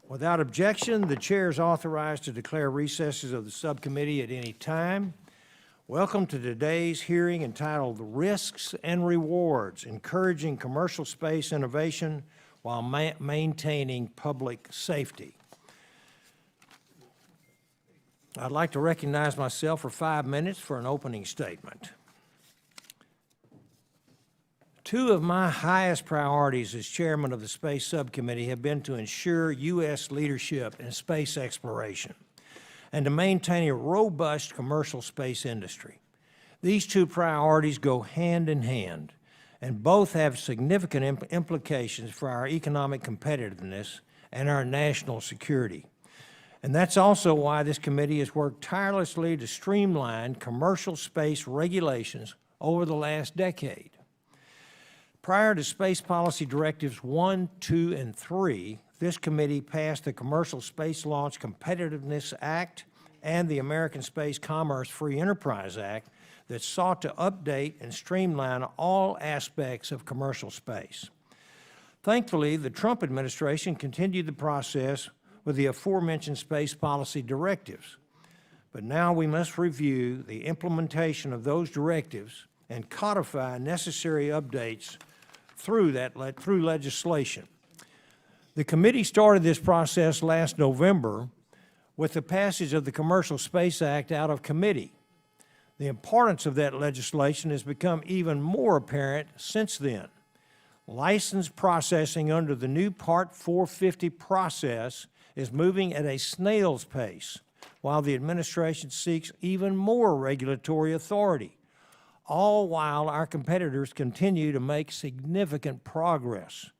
Without objection, the chair is authorized to declare recesses of the subcommittee at any time. Welcome to today's hearing entitled Risks and Rewards, Encouraging Commercial Space Innovation while Maintaining Public Safety. I'd like to recognize myself for 5 minutes for an opening statement. Two of my highest priorities as chairman of the Space Subcommittee have been to ensure U.S. leadership in space exploration and to maintain a robust commercial space industry. These two priorities go hand in hand, and both have significant implications for our economic competitiveness and our national security. And that's also why this committee has worked tirelessly to streamline commercial space regulations over the last decade. Prior to Space Policy Directives 1, 2, and 3, this committee passed the Commercial Space Launch Competitiveness Act and the American Space Commerce Free Enterprise Act that sought to update and streamline all aspects of commercial space. Thankfully, the Trump administration continued the process with the aforementioned space policy directives. But now we must review the implementation of those directives and codify necessary updates through legislation. The committee started this process last November with the passage of the Commercial Space Act out of committee. The importance of that legislation has become even more apparent since then. License processing under the new Part 450 process is moving at a snail's pace, while the administration seeks even more regulatory authority, all while our competitors continue to make significant progress.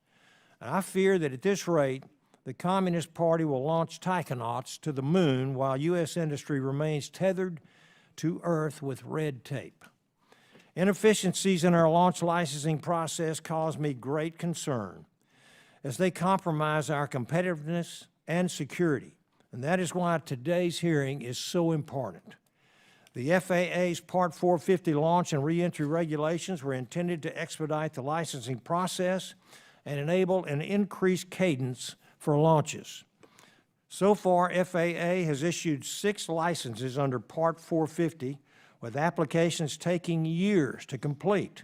And I fear that at this rate, the Communist Party will launch taikonauts to the moon while U.S. industry remains tethered to Earth with red tape. Inefficiencies in our launch licensing process cause me great concern, as they compromise our competitiveness and security, and that is why today's hearing is so important. The FAA's Part 450 launch and reentry regulations were intended to expedite the licensing process and enable an increased cadence for launches. So far, FAA has issued 6 licenses under Part 450, with applications taking years to complete.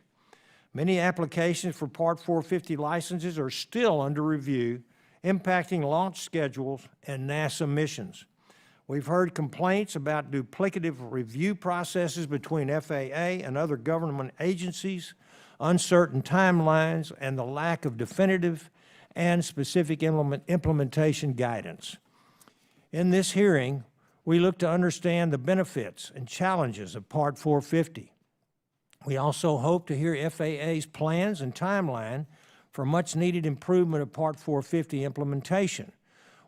Many applications for Part 450 licenses are still under review, impacting launch schedules and NASA missions. We've heard complaints about duplicative review processes between FAA and other government agencies, uncertain timelines, and the lack of definitive and specific implementation guidance. In this hearing, we look to understand the benefits and challenges of Part 450. We also hope to hear FAA's plans and timeline for much-needed improvement of Part 450 implementation,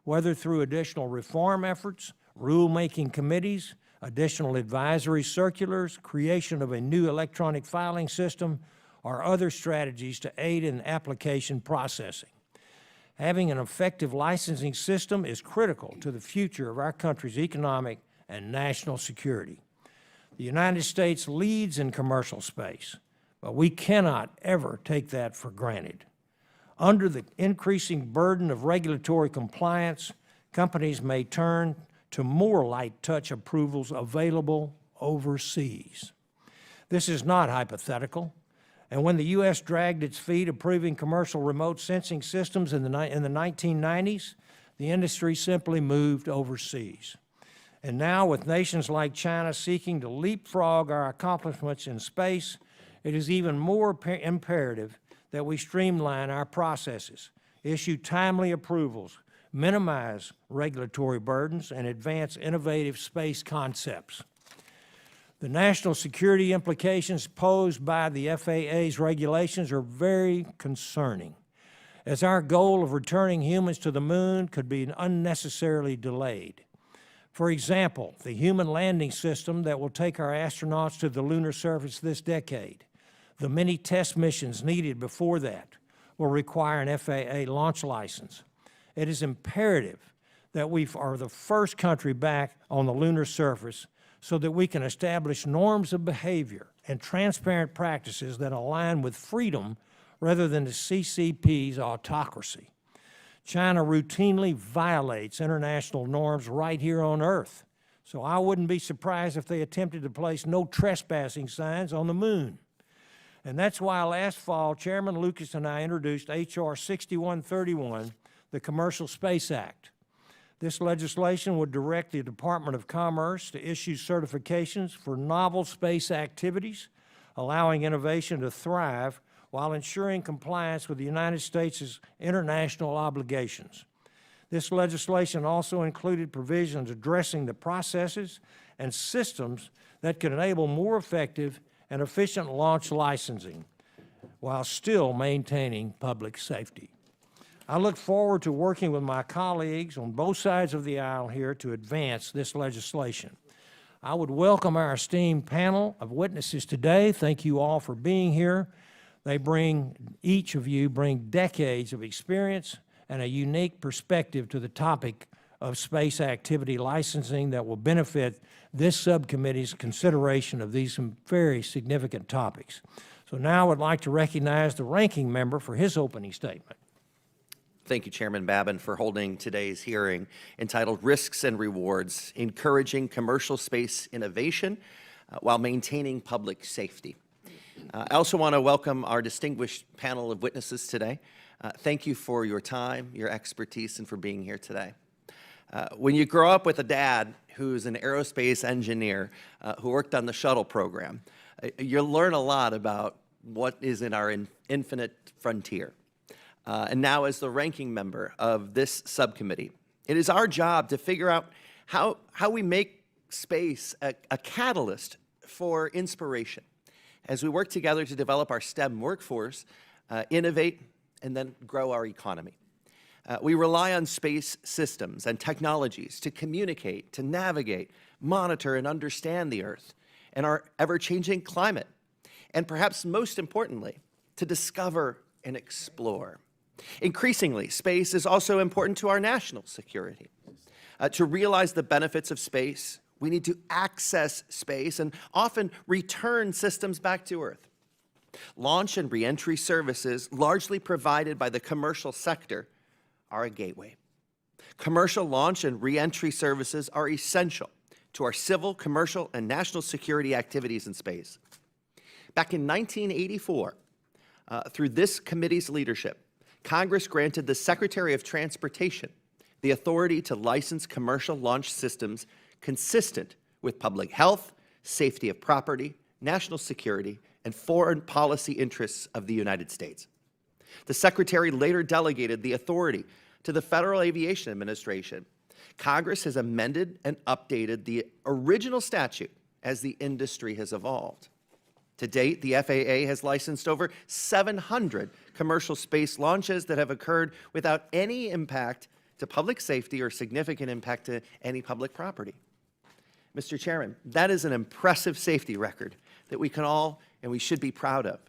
whether through additional reform efforts, rulemaking committees, additional advisory circulars, creation of a new electronic filing system, or other strategies to aid in application processing. Having an effective licensing system is critical to the future of our country's economic and national security. The United States leads in commercial space, but we cannot ever take that for granted. Under the increasing burden of regulatory compliance, companies may turn to more light-touch approvals available overseas. This is not hypothetical, and when the U.S. dragged its feet approving commercial remote sensing systems in the 1990s, the industry simply moved overseas. And now, with nations like China seeking to leapfrog our accomplishments in space, it is even more imperative that we streamline our processes, issue timely approvals, minimize regulatory burdens, and advance innovative space concepts. The national security implications posed by the FAA's regulations are very concerning, as our goal of returning humans to the moon could be unnecessarily delayed. For example, the human landing system that will take our astronauts to the lunar surface this decade, the many test missions needed before that, will require an FAA launch license. It is imperative that we are the first country back on the lunar surface so that we can establish norms of behavior and transparent practices that align with freedom rather than the CCP's autocracy. China routinely violates international norms right here on Earth, so I wouldn't be surprised if they attempted to place no trespassing signs on the moon. And that's why last fall, Chairman Lucas and I introduced H.R. 6131, the Commercial Space Act. This legislation would direct the Department of Commerce to issue certifications for novel space activities, allowing innovation to thrive while ensuring compliance with the United States' international obligations. This legislation also included provisions addressing the processes and systems that could enable more effective and efficient launch licensing while still maintaining public safety. I look forward to working with my colleagues on both sides of the aisle here to advance this legislation. I would welcome our esteemed panel of witnesses today. Thank you all for being here. Each of you bring decades of experience and a unique perspective to the topic of space activity licensing that will benefit this subcommittee's consideration of these very significant topics. So now I would like to recognize the ranking member for his opening statement. Thank you, Chairman Babin, for holding today's hearing entitled Risks and Rewards, Encouraging Commercial Space Innovation While Maintaining Public Safety. I also want to welcome our distinguished panel of witnesses today. Thank you for your time, your expertise, and for being here today. When you grow up with a dad who's an aerospace engineer who worked on the shuttle program, you'll learn a lot about what is in our infinite frontier. And now, as the ranking member of this subcommittee, it is our job to figure out how we make space a catalyst for inspiration as we work together to develop our STEM workforce, innovate, and then grow our economy. We rely on space systems and technologies to communicate, to navigate, monitor, and understand the Earth and our ever-changing climate, and perhaps most importantly, to discover and explore. Increasingly, space is also important to our national security. To realize the benefits of space, we need to access space and often return systems back to Earth. Launch and reentry services, largely provided by the commercial sector, are a gateway. Commercial launch and reentry services are essential to our civil, commercial, and national security activities in space. Back in 1984, through this committee's leadership, Congress granted the Secretary of Transportation the authority to license commercial launch systems consistent with public health, safety of property, national security, and foreign policy interests of the United States. The Secretary later delegated the authority to the Federal Aviation Administration. Congress has amended and updated the original statute as the industry has evolved. To date, the FAA has licensed over 700 commercial space launches that have occurred without any impact to public safety or significant impact to any public property. Mr. Chairman, that is an impressive safety record that we can all and we should be proud of.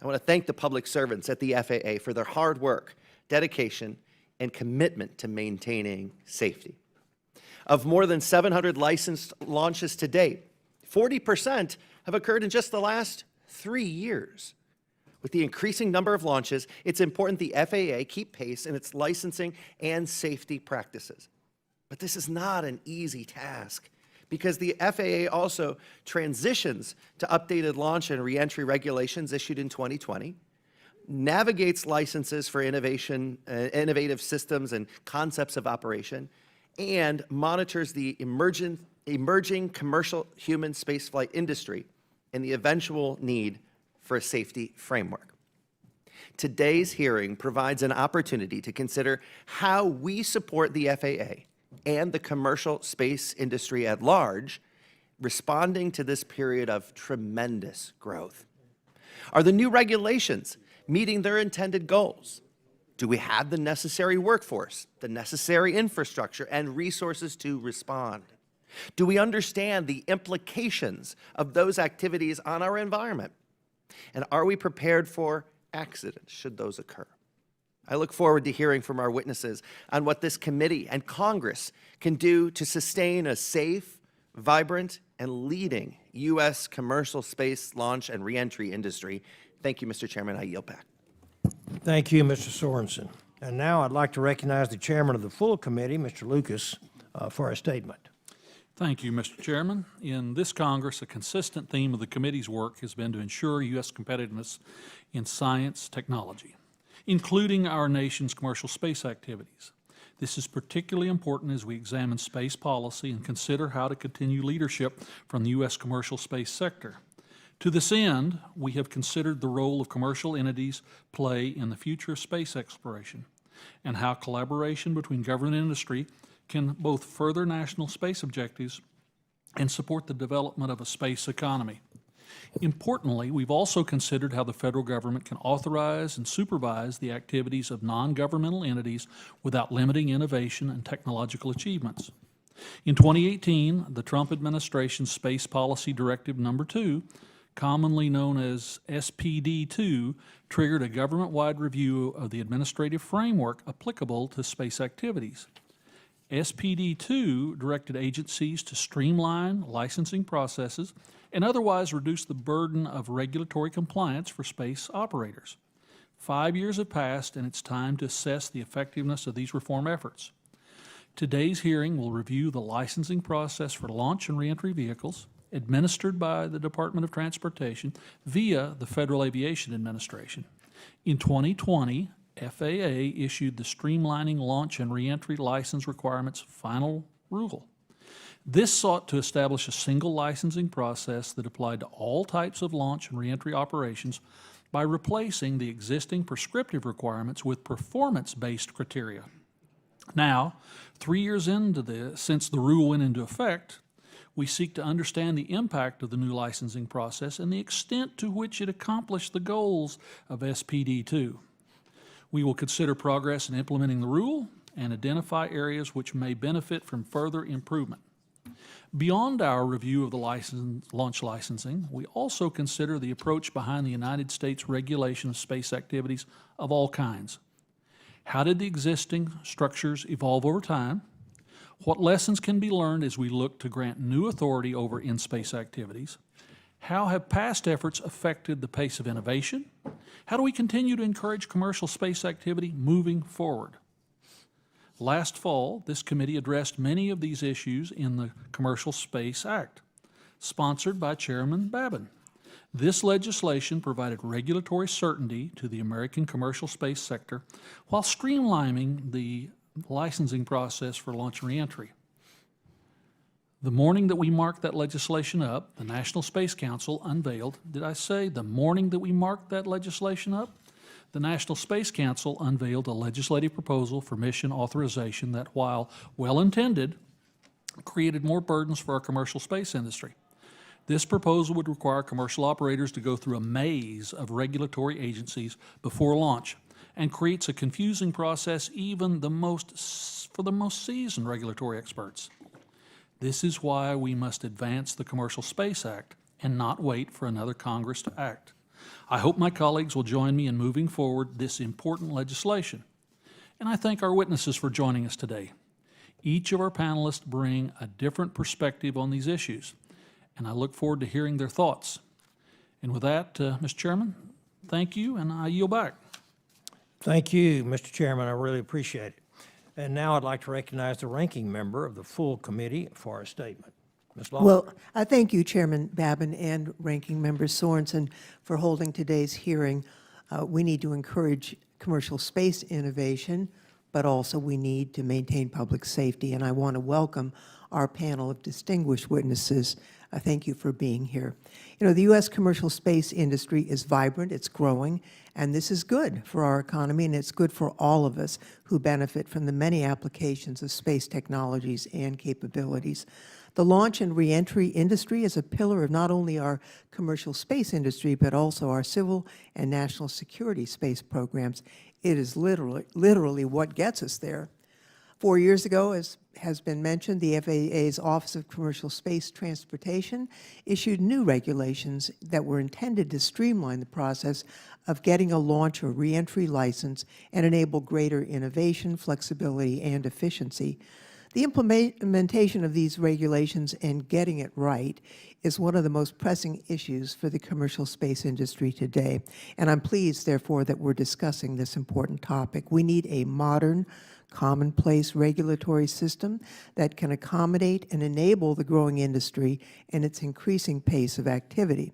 I want to thank the public servants at the FAA for their hard work, dedication, and commitment to maintaining safety. Of more than 700 licensed launches to date, 40% have occurred in just the last 3 years. With the increasing number of launches, it's important the FAA keep pace in its licensing and safety practices. But this is not an easy task because the FAA also transitions to updated launch and reentry regulations issued in 2020, navigates licenses for innovative systems and concepts of operation, and monitors the emerging commercial human spaceflight industry and the eventual need for a safety framework. Today's hearing provides an opportunity to consider how we support the FAA and the commercial space industry at large, responding to this period of tremendous growth. Are the new regulations meeting their intended goals? Do we have the necessary workforce, the necessary infrastructure, and resources to respond? Do we understand the implications of those activities on our environment? And are we prepared for accidents should those occur? I look forward to hearing from our witnesses on what this committee and Congress can do to sustain a safe, vibrant, and leading U.S. commercial space launch and reentry industry. Thank you, Mr. Chairman. I yield back. Thank you, Mr. Sorensen. And now I'd like to recognize the chairman of the full committee, Mr. Lucas, for a statement. Thank you, Mr. Chairman. In this Congress, a consistent theme of the committee's work has been to ensure U.S. competitiveness in science technology, including our nation's commercial space activities. This is particularly important as we examine space policy and consider how to continue leadership from the U.S. commercial space sector. To this end, we have considered the role of commercial entities play in the future of space exploration and how collaboration between government and industry can both further national space objectives and support the development of a space economy. Importantly, we've also considered how the federal government can authorize and supervise the activities of non-governmental entities without limiting innovation and technological achievements. In 2018, the Trump administration's Space Policy Directive No. 2, commonly known as SPD-2, triggered a government-wide review of the administrative framework applicable to space activities. SPD-2 directed agencies to streamline licensing processes and otherwise reduce the burden of regulatory compliance for space operators. 5 years have passed, and it's time to assess the effectiveness of these reform efforts. Today's hearing will review the licensing process for launch and reentry vehicles administered by the Department of Transportation via the Federal Aviation Administration. In 2020, FAA issued the Streamlining Launch and Reentry License Requirements Final Rule. This sought to establish a single licensing process that applied to all types of launch and reentry operations by replacing the existing prescriptive requirements with performance-based criteria. Now, 3 years since the rule went into effect, we seek to understand the impact of the new licensing process and the extent to which it accomplished the goals of SPD-2. We will consider progress in implementing the rule and identify areas which may benefit from further improvement. Beyond our review of the launch licensing, we also consider the approach behind the United States regulation of space activities of all kinds. How did the existing structures evolve over time? What lessons can be learned as we look to grant new authority over in-space activities? How have past efforts affected the pace of innovation? How do we continue to encourage commercial space activity moving forward? Last fall, this committee addressed many of these issues in the Commercial Space Act, sponsored by Chairman Babin. This legislation provided regulatory certainty to the American commercial space sector while streamlining the licensing process for launch and reentry. The morning that we marked that legislation up, the National Space Council unveiled, did I say the morning that we marked that legislation up? The National Space Council unveiled a legislative proposal for mission authorization that, while well-intended, created more burdens for our commercial space industry. This proposal would require commercial operators to go through a maze of regulatory agencies before launch and creates a confusing process even for the most seasoned regulatory experts. This is why we must advance the Commercial Space Act and not wait for another Congress to act. I hope my colleagues will join me in moving forward this important legislation. And I thank our witnesses for joining us today. Each of our panelists bring a different perspective on these issues, and I look forward to hearing their thoughts. And with that, Mr. Chairman, thank you, and I yield back. Thank you, Mr. Chairman. I really appreciate it. And now I'd like to recognize the ranking member of the full committee for a statement. Ms. Law. Well, I thank you, Chairman Babin and Ranking Member Sorensen, for holding today's hearing. We need to encourage commercial space innovation, but also we need to maintain public safety. And I want to welcome our panel of distinguished witnesses. Thank you for being here. You know, the U.S. commercial space industry is vibrant, it's growing, and this is good for our economy, and it's good for all of us who benefit from the many applications of space technologies and capabilities. The launch and reentry industry is a pillar of not only our commercial space industry, but also our civil and national security space programs. It is literally what gets us there. 4 years ago, as has been mentioned, the FAA's Office of Commercial Space Transportation issued new regulations that were intended to streamline the process of getting a launch or reentry license and enable greater innovation, flexibility, and efficiency. The implementation of these regulations and getting it right is one of the most pressing issues for the commercial space industry today. And I'm pleased, therefore, that we're discussing this important topic. We need a modern, commonplace regulatory system that can accommodate and enable the growing industry and its increasing pace of activity.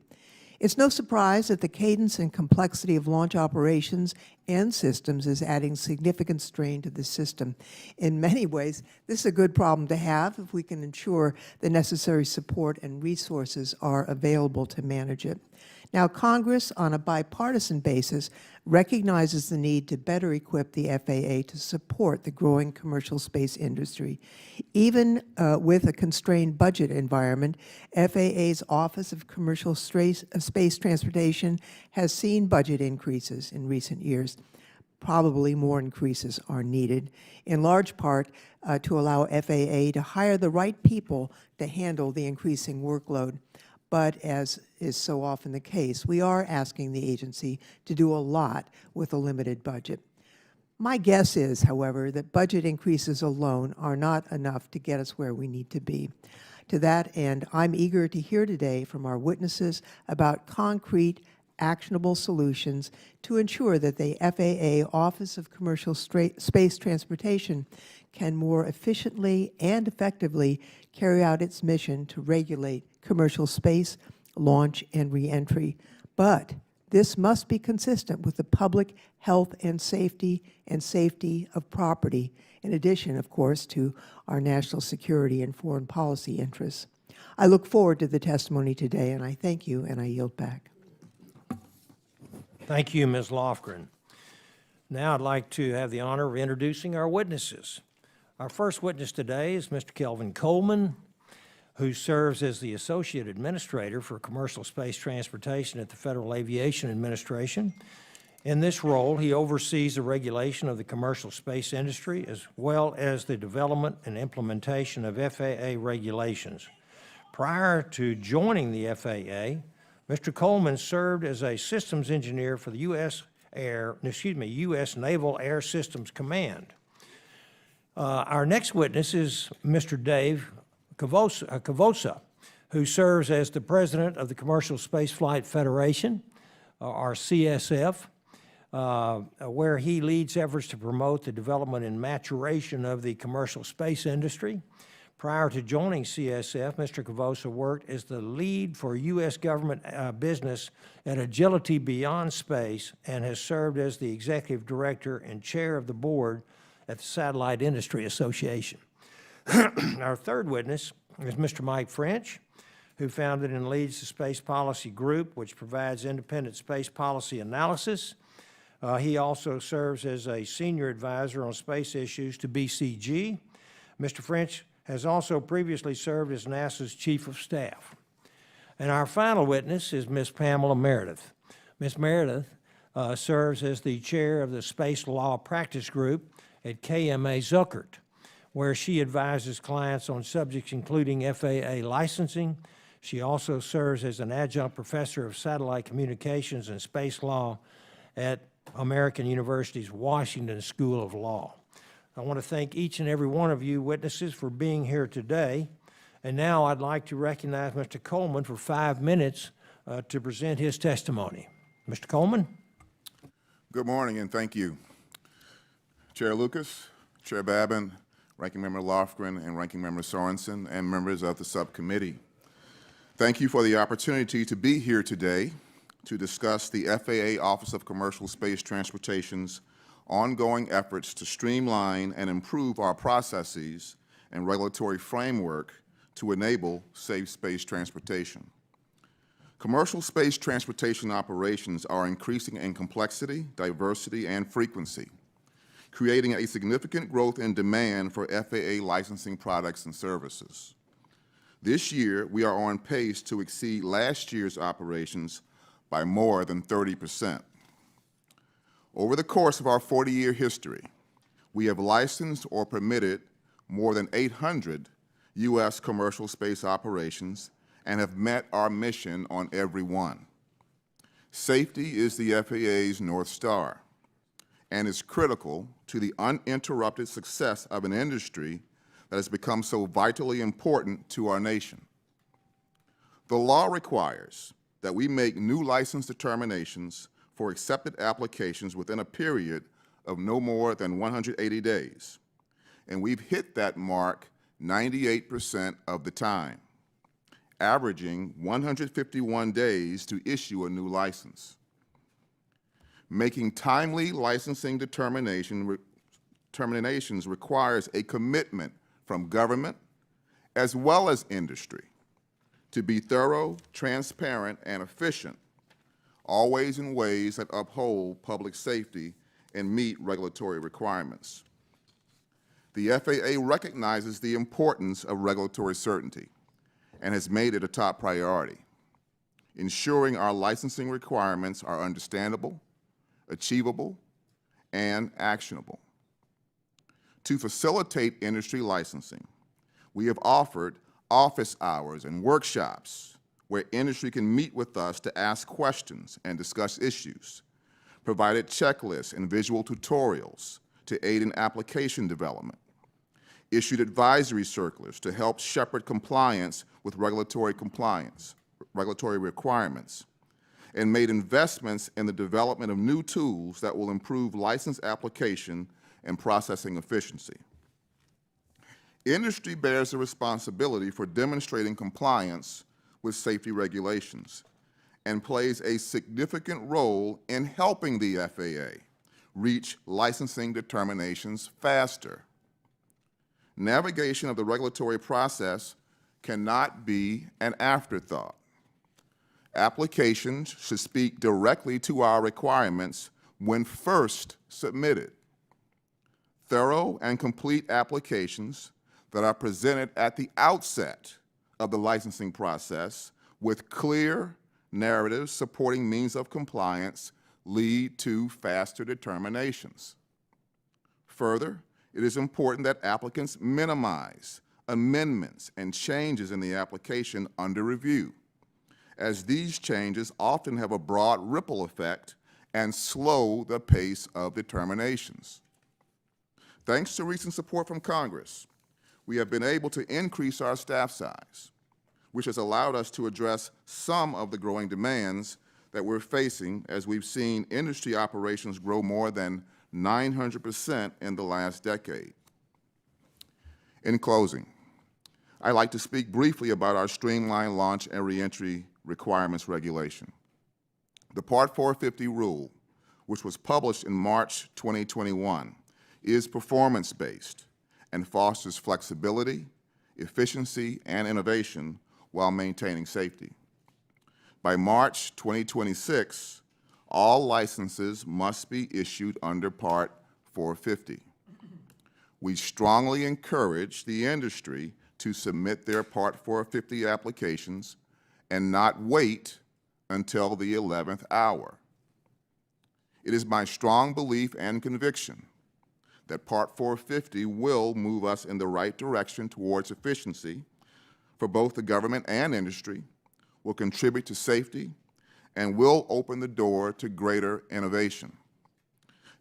It's no surprise that the cadence and complexity of launch operations and systems is adding significant strain to the system. In many ways, this is a good problem to have if we can ensure the necessary support and resources are available to manage it. Now, Congress, on a bipartisan basis, recognizes the need to better equip the FAA to support the growing commercial space industry. Even with a constrained budget environment, FAA's Office of Commercial Space Transportation has seen budget increases in recent years. Probably more increases are needed, in large part to allow FAA to hire the right people to handle the increasing workload. But as is so often the case, we are asking the agency to do a lot with a limited budget. My guess is, however, that budget increases alone are not enough to get us where we need to be. To that end, I'm eager to hear today from our witnesses about concrete, actionable solutions to ensure that the FAA Office of Commercial Space Transportation can more efficiently and effectively carry out its mission to regulate commercial space, launch, and reentry. But this must be consistent with the public health and safety of property, in addition, of course, to our national security and foreign policy interests. I look forward to the testimony today, and I thank you, and I yield back. Thank you, Ms. Lofgren. Now I'd like to have the honor of introducing our witnesses. Our first witness today is Mr. Kelvin Coleman, who serves as the Associate Administrator for Commercial Space Transportation at the Federal Aviation Administration. In this role, he oversees the regulation of the commercial space industry as well as the development and implementation of FAA regulations. Prior to joining the FAA, Mr. Coleman served as a systems engineer for the U.S. Naval Air Systems Command. Our next witness is Mr. Dave Cavossa, who serves as the president of the Commercial Spaceflight Federation, or CSF, where he leads efforts to promote the development and maturation of the commercial space industry. Prior to joining CSF, Mr. Cavossa worked as the lead for U.S. government business at Agility Beyond Space and has served as the executive director and chair of the board at the Satellite Industry Association. Our third witness is Mr. Mike French, who founded and leads the Space Policy Group, which provides independent space policy analysis. He also serves as a senior advisor on space issues to BCG. Mr. French has also previously served as NASA's Chief of Staff. And our final witness is Ms. Pamela Meridith. Ms. Meridith serves as the chair of the Space Law Practice Group at KMA Zuckert, where she advises clients on subjects including FAA licensing. She also serves as an adjunct professor of satellite communications and space law at American University's Washington School of Law. I want to thank each and every one of you witnesses for being here today. And now I'd like to recognize Mr. Coleman for 5 minutes to present his testimony. Mr. Coleman? Good morning, and thank you. Chair Lucas, Chair Babin, Ranking Member Lofgren, and Ranking Member Sorensen, and members of the subcommittee. Thank you for the opportunity to be here today to discuss the FAA Office of Commercial Space Transportation's ongoing efforts to streamline and improve our processes and regulatory framework to enable safe space transportation. Commercial space transportation operations are increasing in complexity, diversity, and frequency, creating a significant growth in demand for FAA licensing products and services. This year, we are on pace to exceed last year's operations by more than 30%. Over the course of our 40-year history, we have licensed or permitted more than 800 U.S. commercial space operations and have met our mission on every one. Safety is the FAA's North Star and is critical to the uninterrupted success of an industry that has become so vitally important to our nation. The law requires that we make new license determinations for accepted applications within a period of no more than 180 days, and we've hit that mark 98% of the time, averaging 151 days to issue a new license. Making timely licensing determinations requires a commitment from government as well as industry to be thorough, transparent, and efficient, always in ways that uphold public safety and meet regulatory requirements. The FAA recognizes the importance of regulatory certainty and has made it a top priority, ensuring our licensing requirements are understandable, achievable, and actionable. To facilitate industry licensing, we have offered office hours and workshops where industry can meet with us to ask questions and discuss issues, provided checklists and visual tutorials to aid in application development, issued advisory circulars to help shepherd compliance with regulatory requirements, and made investments in the development of new tools that will improve license application and processing efficiency. Industry bears the responsibility for demonstrating compliance with safety regulations and plays a significant role in helping the FAA reach licensing determinations faster. Navigation of the regulatory process cannot be an afterthought. Applications should speak directly to our requirements when first submitted. Thorough and complete applications that are presented at the outset of the licensing process with clear narratives supporting means of compliance lead to faster determinations. Further, it is important that applicants minimize amendments and changes in the application under review, as these changes often have a broad ripple effect and slow the pace of determinations. Thanks to recent support from Congress, we have been able to increase our staff size, which has allowed us to address some of the growing demands that we're facing as we've seen industry operations grow more than 900% in the last decade. In closing, I'd like to speak briefly about our streamlined launch and reentry requirements regulation. The Part 450 rule, which was published in March 2021, is performance-based and fosters flexibility, efficiency, and innovation while maintaining safety. By March 2026, all licenses must be issued under Part 450. We strongly encourage the industry to submit their Part 450 applications and not wait until the 11th hour. It is my strong belief and conviction that Part 450 will move us in the right direction towards efficiency for both the government and industry, will contribute to safety, and will open the door to greater innovation.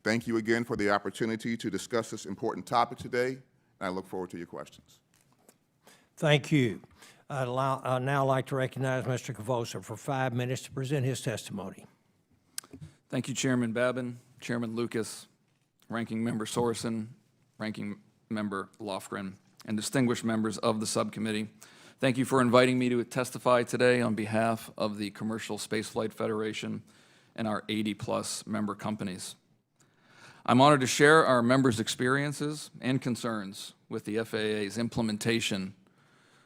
Thank you again for the opportunity to discuss this important topic today, and I look forward to your questions. Thank you. I'd now like to recognize Mr. Cavossa for 5 minutes to present his testimony. Thank you, Chairman Babin, Chairman Lucas, Ranking Member Sorensen, Ranking Member Lofgren, and distinguished members of the subcommittee. Thank you for inviting me to testify today on behalf of the Commercial Spaceflight Federation and our 80-plus member companies. I'm honored to share our members' experiences and concerns with the FAA's implementation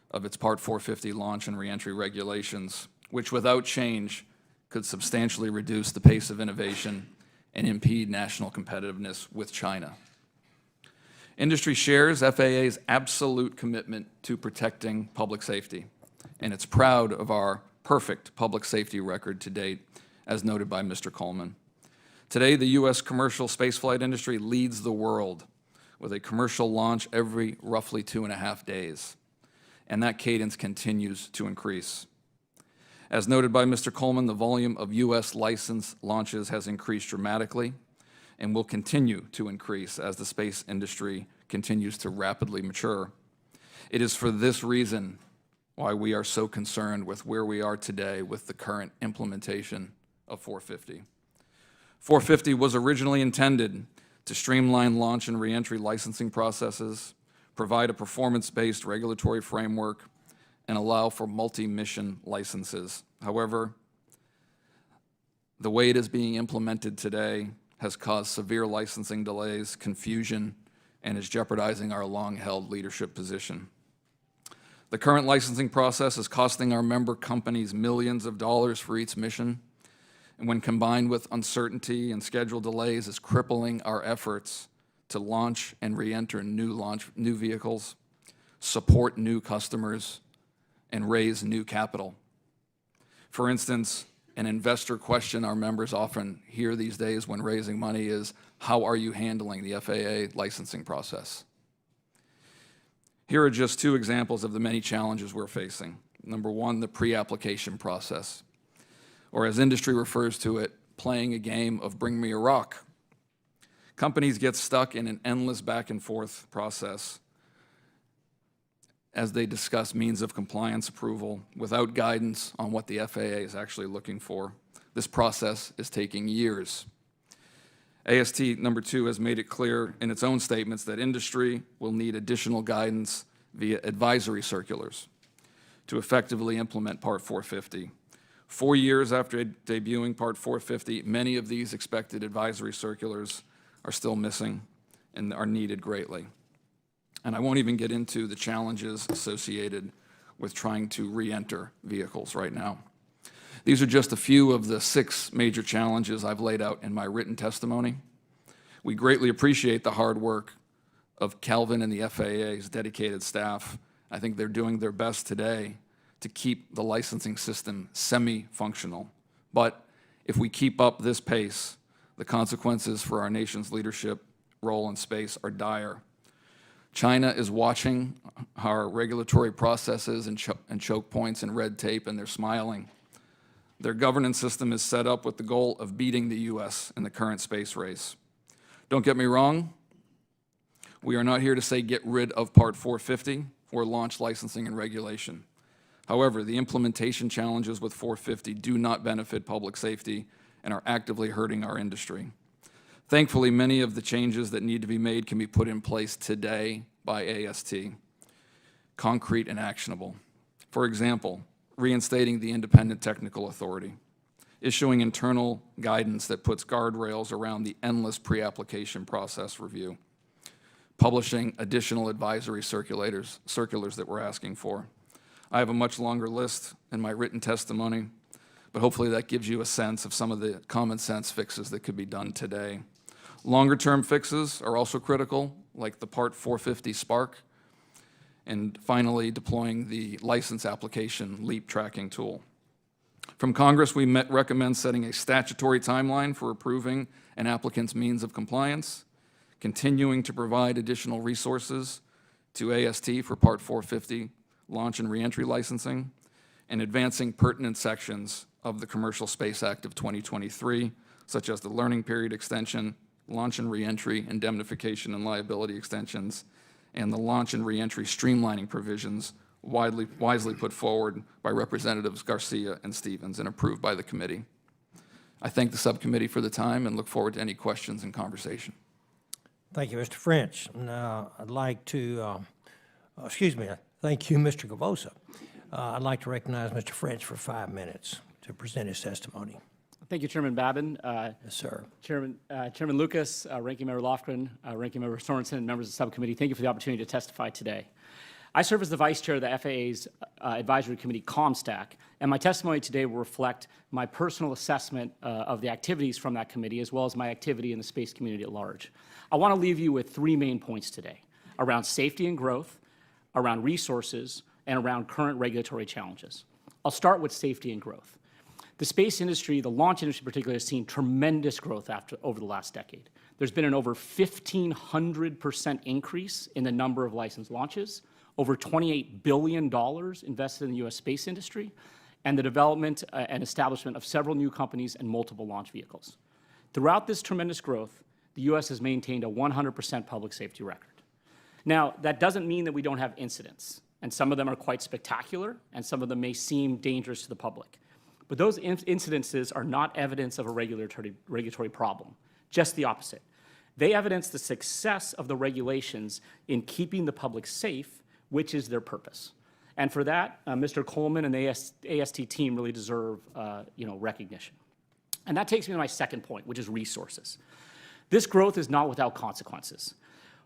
of its Part 450 launch and reentry regulations, which without change could substantially reduce the pace of innovation and impede national competitiveness with China. Industry shares FAA's absolute commitment to protecting public safety, and it's proud of our perfect public safety record to date, as noted by Mr. Coleman. Today, the U.S. commercial spaceflight industry leads the world with a commercial launch every roughly 2.5 days, and that cadence continues to increase. As noted by Mr. Coleman, the volume of U.S. license launches has increased dramatically and will continue to increase as the space industry continues to rapidly mature. It is for this reason why we are so concerned with where we are today with the current implementation of 450. 450 was originally intended to streamline launch and reentry licensing processes, provide a performance-based regulatory framework, and allow for multi-mission licenses. However, the way it is being implemented today has caused severe licensing delays, confusion, and is jeopardizing our long-held leadership position. The current licensing process is costing our member companies millions of dollars for each mission, and when combined with uncertainty and schedule delays, is crippling our efforts to launch and re-enter new vehicles, support new customers, and raise new capital. For instance, an investor question our members often hear these days when raising money is, how are you handling the FAA licensing process? Here are just two examples of the many challenges we're facing. Number one, the pre-application process, or as industry refers to it, playing a game of bring me a rock. Companies get stuck in an endless back and forth process as they discuss means of compliance approval without guidance on what the FAA is actually looking for. This process is taking years. AST number 2 has made it clear in its own statements that industry will need additional guidance via advisory circulars to effectively implement Part 450. 4 years after debuting Part 450, many of these expected advisory circulars are still missing and are needed greatly. And I won't even get into the challenges associated with trying to re-enter vehicles right now. These are just a few of the 6 major challenges I've laid out in my written testimony. We greatly appreciate the hard work of Kelvin and the FAA's dedicated staff. I think they're doing their best today to keep the licensing system semi-functional. But if we keep up this pace, the consequences for our nation's leadership role in space are dire. China is watching our regulatory processes and choke points and red tape, and they're smiling. Their governance system is set up with the goal of beating the U.S. in the current space race. Don't get me wrong, we are not here to say get rid of Part 450 or launch licensing and regulation. However, the implementation challenges with 450 do not benefit public safety and are actively hurting our industry. Thankfully, many of the changes that need to be made can be put in place today by AST, concrete and actionable. For example, reinstating the independent technical authority, issuing internal guidance that puts guardrails around the endless pre-application process review, publishing additional advisory circulars that we're asking for. I have a much longer list in my written testimony, but hopefully that gives you a sense of some of the common sense fixes that could be done today. Longer-term fixes are also critical, like the Part 450 Spark, and finally deploying the license application LEAP tracking tool. From Congress, we recommend setting a statutory timeline for approving an applicant's means of compliance, continuing to provide additional resources to AST for Part 450 launch and reentry licensing, and advancing pertinent sections of the Commercial Space Act of 2023, such as the learning period extension, launch and reentry, indemnification and liability extensions, and the launch and reentry streamlining provisions wisely put forward by Representatives Garcia and Stevens and approved by the committee. I thank the subcommittee for the time and look forward to any questions and conversation. Thank you, Mr. French. Now, I'd like to, thank you, Mr. Cavossa. I'd like to recognize Mr. French for 5 minutes to present his testimony. Thank you, Chairman Babin. Yes, sir. Chairman Lucas, Ranking Member Lofgren, Ranking Member Sorensen, and members of the subcommittee, thank you for the opportunity to testify today. I serve as the Vice Chair of the FAA's Advisory Committee ComStack, and my testimony today will reflect my personal assessment of the activities from that committee, as well as my activity in the space community at large. I want to leave you with 3 main points today: around safety and growth, around resources, and around current regulatory challenges. I'll start with safety and growth. The space industry, the launch industry in particular, has seen tremendous growth over the last decade. There's been an over 1,500% increase in the number of licensed launches, over $28 billion invested in the U.S. space industry, and the development and establishment of several new companies and multiple launch vehicles. Throughout this tremendous growth, the U.S. has maintained a 100% public safety record. Now, that doesn't mean that we don't have incidents, and some of them are quite spectacular, and some of them may seem dangerous to the public. But those incidences are not evidence of a regulatory problem, just the opposite. They evidence the success of the regulations in keeping the public safe, which is their purpose. And for that, Mr. Coleman and the AST team really deserve recognition. And that takes me to my second point, which is resources. This growth is not without consequences.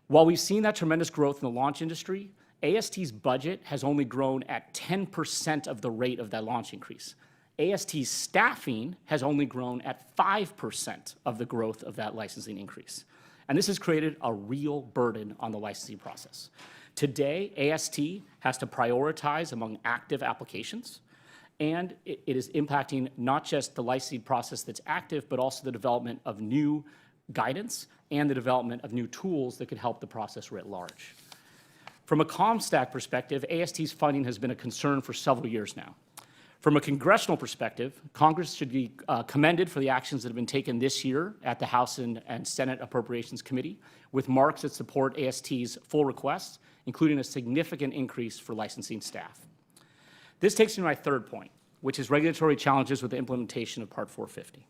While we've seen that tremendous growth in the launch industry, AST's budget has only grown at 10% of the rate of that launch increase. AST's staffing has only grown at 5% of the growth of that licensing increase. And this has created a real burden on the licensing process. Today, AST has to prioritize among active applications, and it is impacting not just the licensing process that's active, but also the development of new guidance and the development of new tools that could help the process writ large. From a ComStack perspective, AST's funding has been a concern for several years now. From a congressional perspective, Congress should be commended for the actions that have been taken this year at the House and Senate Appropriations Committee, with marks that support AST's full requests, including a significant increase for licensing staff. This takes me to my third point, which is regulatory challenges with the implementation of Part 450.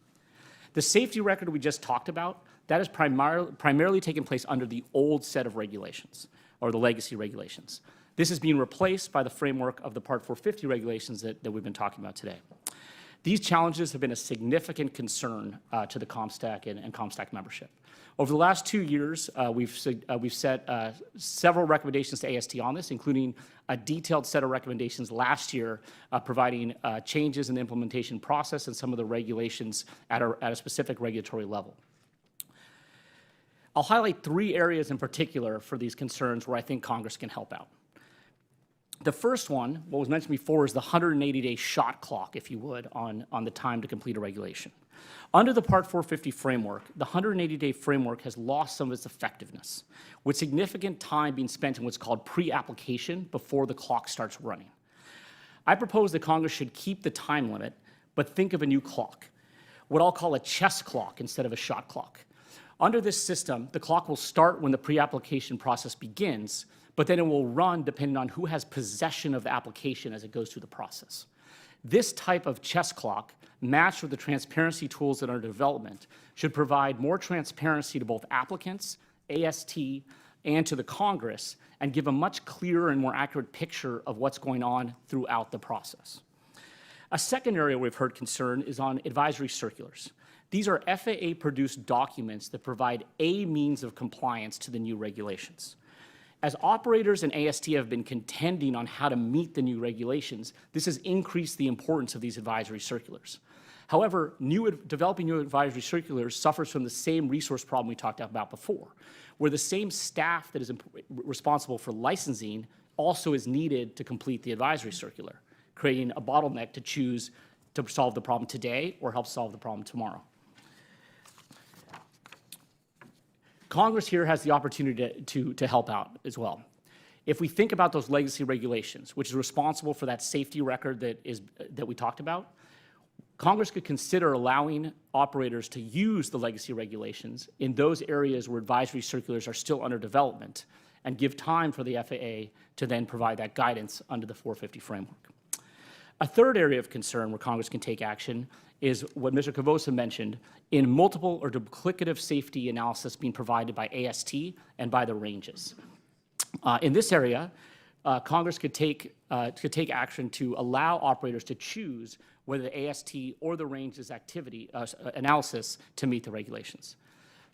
The safety record we just talked about, that has primarily taken place under the old set of regulations, or the legacy regulations. This is being replaced by the framework of the Part 450 regulations that we've been talking about today. These challenges have been a significant concern to the ComStack and ComStack membership. Over the last 2 years, we've set several recommendations to AST on this, including a detailed set of recommendations last year providing changes in the implementation process and some of the regulations at a specific regulatory level. I'll highlight 3 areas in particular for these concerns where I think Congress can help out. The first one, what was mentioned before, is the 180-day shot clock, if you would, on the time to complete a regulation. Under the Part 450 framework, the 180-day framework has lost some of its effectiveness, with significant time being spent in what's called pre-application before the clock starts running. I propose that Congress should keep the time limit, but think of a new clock, what I'll call a chess clock instead of a shot clock. Under this system, the clock will start when the pre-application process begins, but then it will run depending on who has possession of the application as it goes through the process. This type of chess clock, matched with the transparency tools that are in development, should provide more transparency to both applicants, AST, and to the Congress, and give a much clearer and more accurate picture of what's going on throughout the process. A second area we've heard concern is on advisory circulars. These are FAA-produced documents that provide a means of compliance to the new regulations. As operators and AST have been contending on how to meet the new regulations, this has increased the importance of these advisory circulars. However, developing new advisory circulars suffers from the same resource problem we talked about before, where the same staff that is responsible for licensing also is needed to complete the advisory circular, creating a bottleneck to choose to solve the problem today or help solve the problem tomorrow. Congress here has the opportunity to help out as well. If we think about those legacy regulations, which is responsible for that safety record that we talked about, Congress could consider allowing operators to use the legacy regulations in those areas where advisory circulars are still under development and give time for the FAA to then provide that guidance under the 450 framework. A third area of concern where Congress can take action is what Mr. Cavossa mentioned in multiple or duplicative safety analysis being provided by AST and by the ranges. In this area, Congress could take action to allow operators to choose whether the AST or the ranges activity analysis to meet the regulations.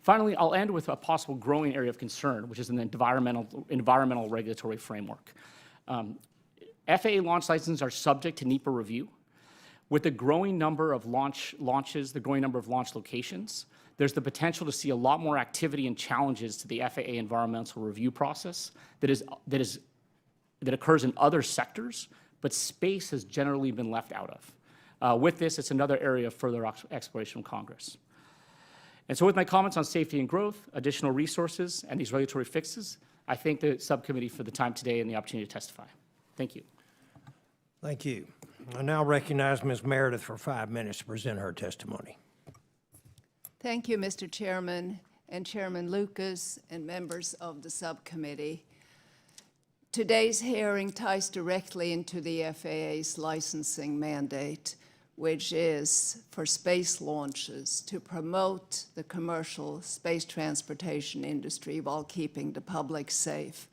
Finally, I'll end with a possible growing area of concern, which is an environmental regulatory framework. FAA launch licenses are subject to NEPA review. With the growing number of launches, the growing number of launch locations, there's the potential to see a lot more activity and challenges to the FAA environmental review process that occurs in other sectors, but space has generally been left out of. With this, it's another area of further exploration from Congress. And so with my comments on safety and growth, additional resources, and these regulatory fixes, I thank the subcommittee for the time today and the opportunity to testify. Thank you. Thank you. I now recognize Ms. Meridith for 5 minutes to present her testimony. Thank you, Mr. Chairman and Chairman Lucas and members of the subcommittee. Today's hearing ties directly into the FAA's licensing mandate, which is for space launches to promote the commercial space transportation industry while keeping the public safe.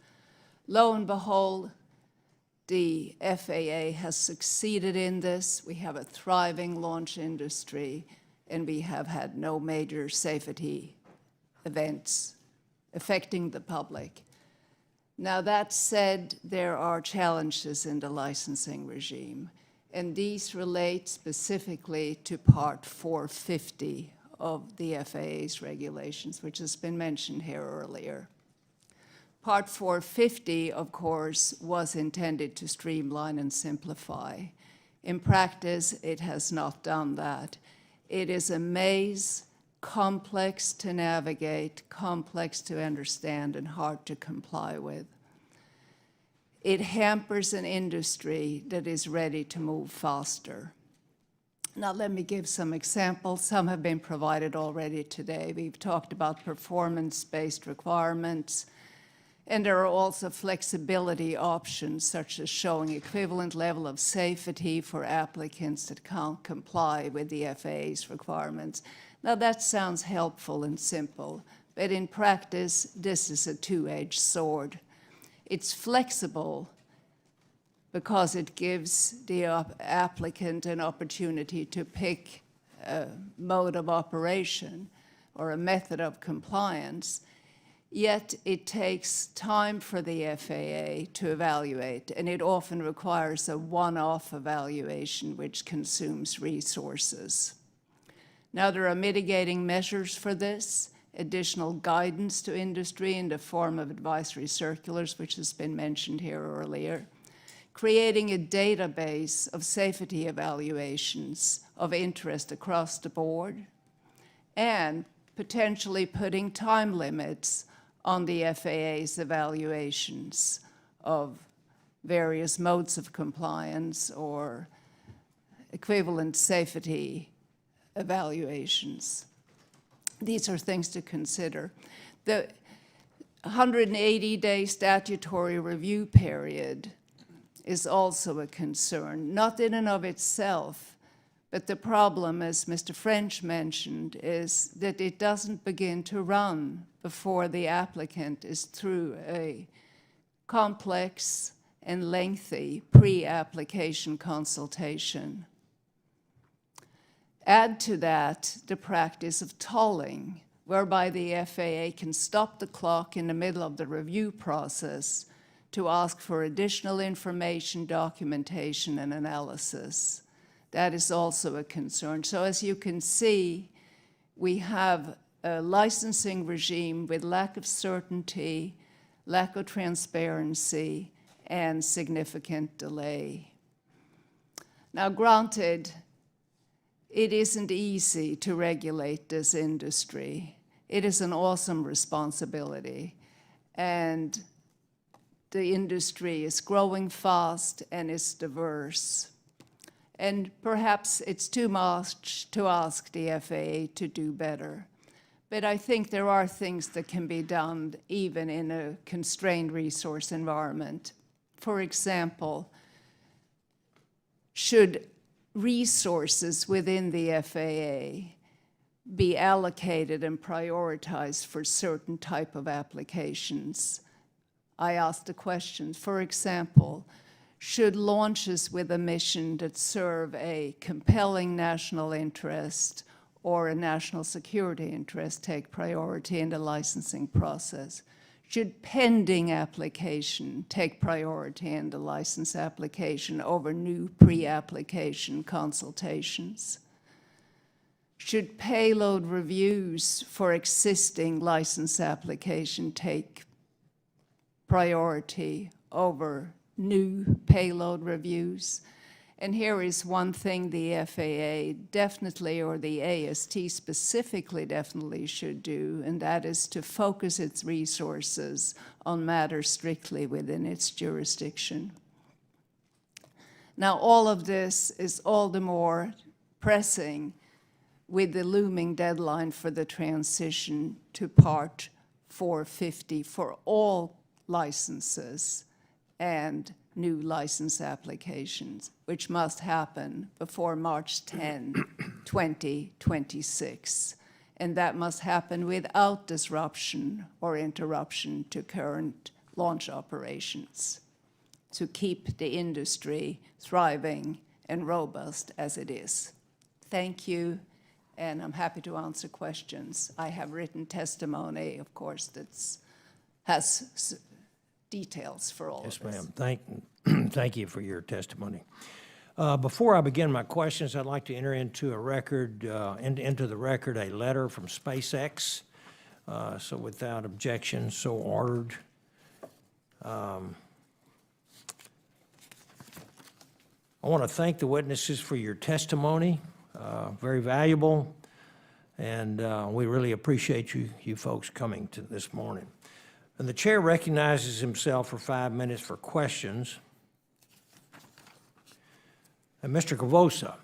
Lo and behold, the FAA has succeeded in this. We have a thriving launch industry, and we have had no major safety events affecting the public. Now, that said, there are challenges in the licensing regime, and these relate specifically to Part 450 of the FAA's regulations, which has been mentioned here earlier. Part 450, of course, was intended to streamline and simplify. In practice, it has not done that. It is a maze, complex to navigate, complex to understand, and hard to comply with. It hampers an industry that is ready to move faster. Now, let me give some examples. Some have been provided already today. We've talked about performance-based requirements, and there are also flexibility options, such as showing equivalent level of safety for applicants that can't comply with the FAA's requirements. Now, that sounds helpful and simple, but in practice, this is a two-edged sword. It's flexible because it gives the applicant an opportunity to pick a mode of operation or a method of compliance, yet it takes time for the FAA to evaluate, and it often requires a one-off evaluation which consumes resources. Now, there are mitigating measures for this, additional guidance to industry in the form of advisory circulars, which has been mentioned here earlier, creating a database of safety evaluations of interest across the board, and potentially putting time limits on the FAA's evaluations of various modes of compliance or equivalent safety evaluations. These are things to consider. The 180-day statutory review period is also a concern, not in and of itself, but the problem, as Mr. French mentioned, is that it doesn't begin to run before the applicant is through a complex and lengthy pre-application consultation. Add to that the practice of tolling, whereby the FAA can stop the clock in the middle of the review process to ask for additional information, documentation, and analysis. That is also a concern. So as you can see, we have a licensing regime with lack of certainty, lack of transparency, and significant delay. Now, granted, it isn't easy to regulate this industry. It is an awesome responsibility, and the industry is growing fast and is diverse. And perhaps it's too much to ask the FAA to do better. But I think there are things that can be done even in a constrained resource environment. For example, should resources within the FAA be allocated and prioritized for certain type of applications? I asked the question, for example, should launches with a mission that serve a compelling national interest or a national security interest take priority in the licensing process? Should pending application take priority in the license application over new pre-application consultations? Should payload reviews for existing license application take priority over new payload reviews? And here is one thing the FAA definitely, or the AST specifically definitely should do, and that is to focus its resources on matters strictly within its jurisdiction. Now, all of this is all the more pressing with the looming deadline for the transition to Part 450 for all licenses and new license applications, which must happen before March 10, 2026. And that must happen without disruption or interruption to current launch operations to keep the industry thriving and robust as it is. Thank you, and I'm happy to answer questions. I have written testimony, of course, that has details for all of Yes, this. ma'am. Thank you for your testimony. Before I begin my questions, I'd like to enter into the record a letter from SpaceX. So without objection, so ordered. I want to thank the witnesses for your testimony, very valuable, and we really appreciate you folks coming to this morning. And the chair recognizes himself for 5 minutes for questions. And Mr. Cavossa,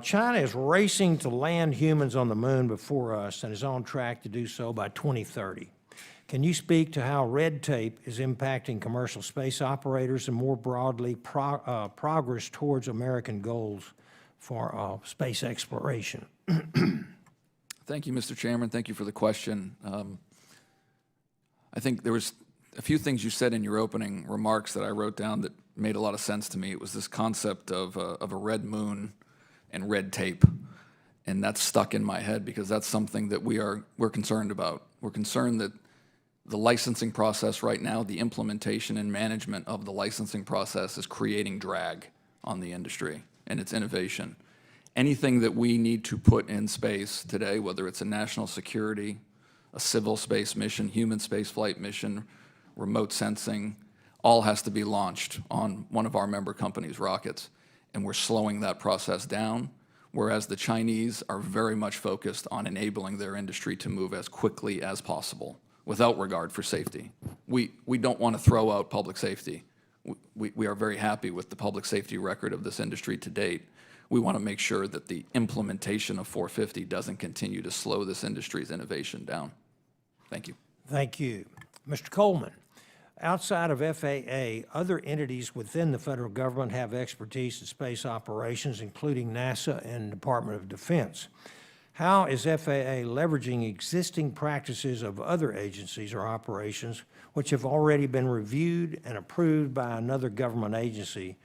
China is racing to land humans on the moon before us and is on track to do so by 2030. Can you speak to how red tape is impacting commercial space operators and more broadly progress towards American goals for space exploration? Thank you, Mr. Chairman. Thank you for the question. I think there was a few things you said in your opening remarks that I wrote down that made a lot of sense to me. It was this concept of a red moon and red tape, and that's stuck in my head because that's something that we're concerned about. We're concerned that the licensing process right now, the implementation and management of the licensing process is creating drag on the industry and its innovation. Anything that we need to put in space today, whether it's a national security, a civil space mission, human spaceflight mission, remote sensing, all has to be launched on one of our member companies' rockets. And we're slowing that process down, whereas the Chinese are very much focused on enabling their industry to move as quickly as possible without regard for safety. We don't want to throw out public safety. We are very happy with the public safety record of this industry to date. We want to make sure that the implementation of 450 doesn't continue to slow this industry's innovation down. Thank you. Thank you. Mr. Coleman, outside of FAA, other entities within the federal government have expertise in space operations, including NASA and Department of Defense. How is FAA leveraging existing practices of other agencies or operations which have already been reviewed and approved by another government agency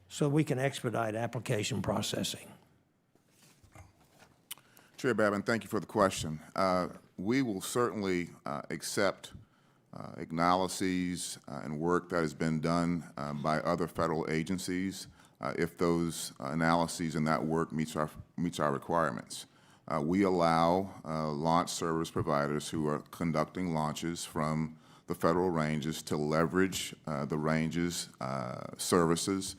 so we can expedite application processing? Chair Babin, thank you for the question. We will certainly accept analyses and work that has been done by other federal agencies if those analyses and that work meets our requirements. We allow launch service providers who are conducting launches from the federal ranges to leverage the ranges services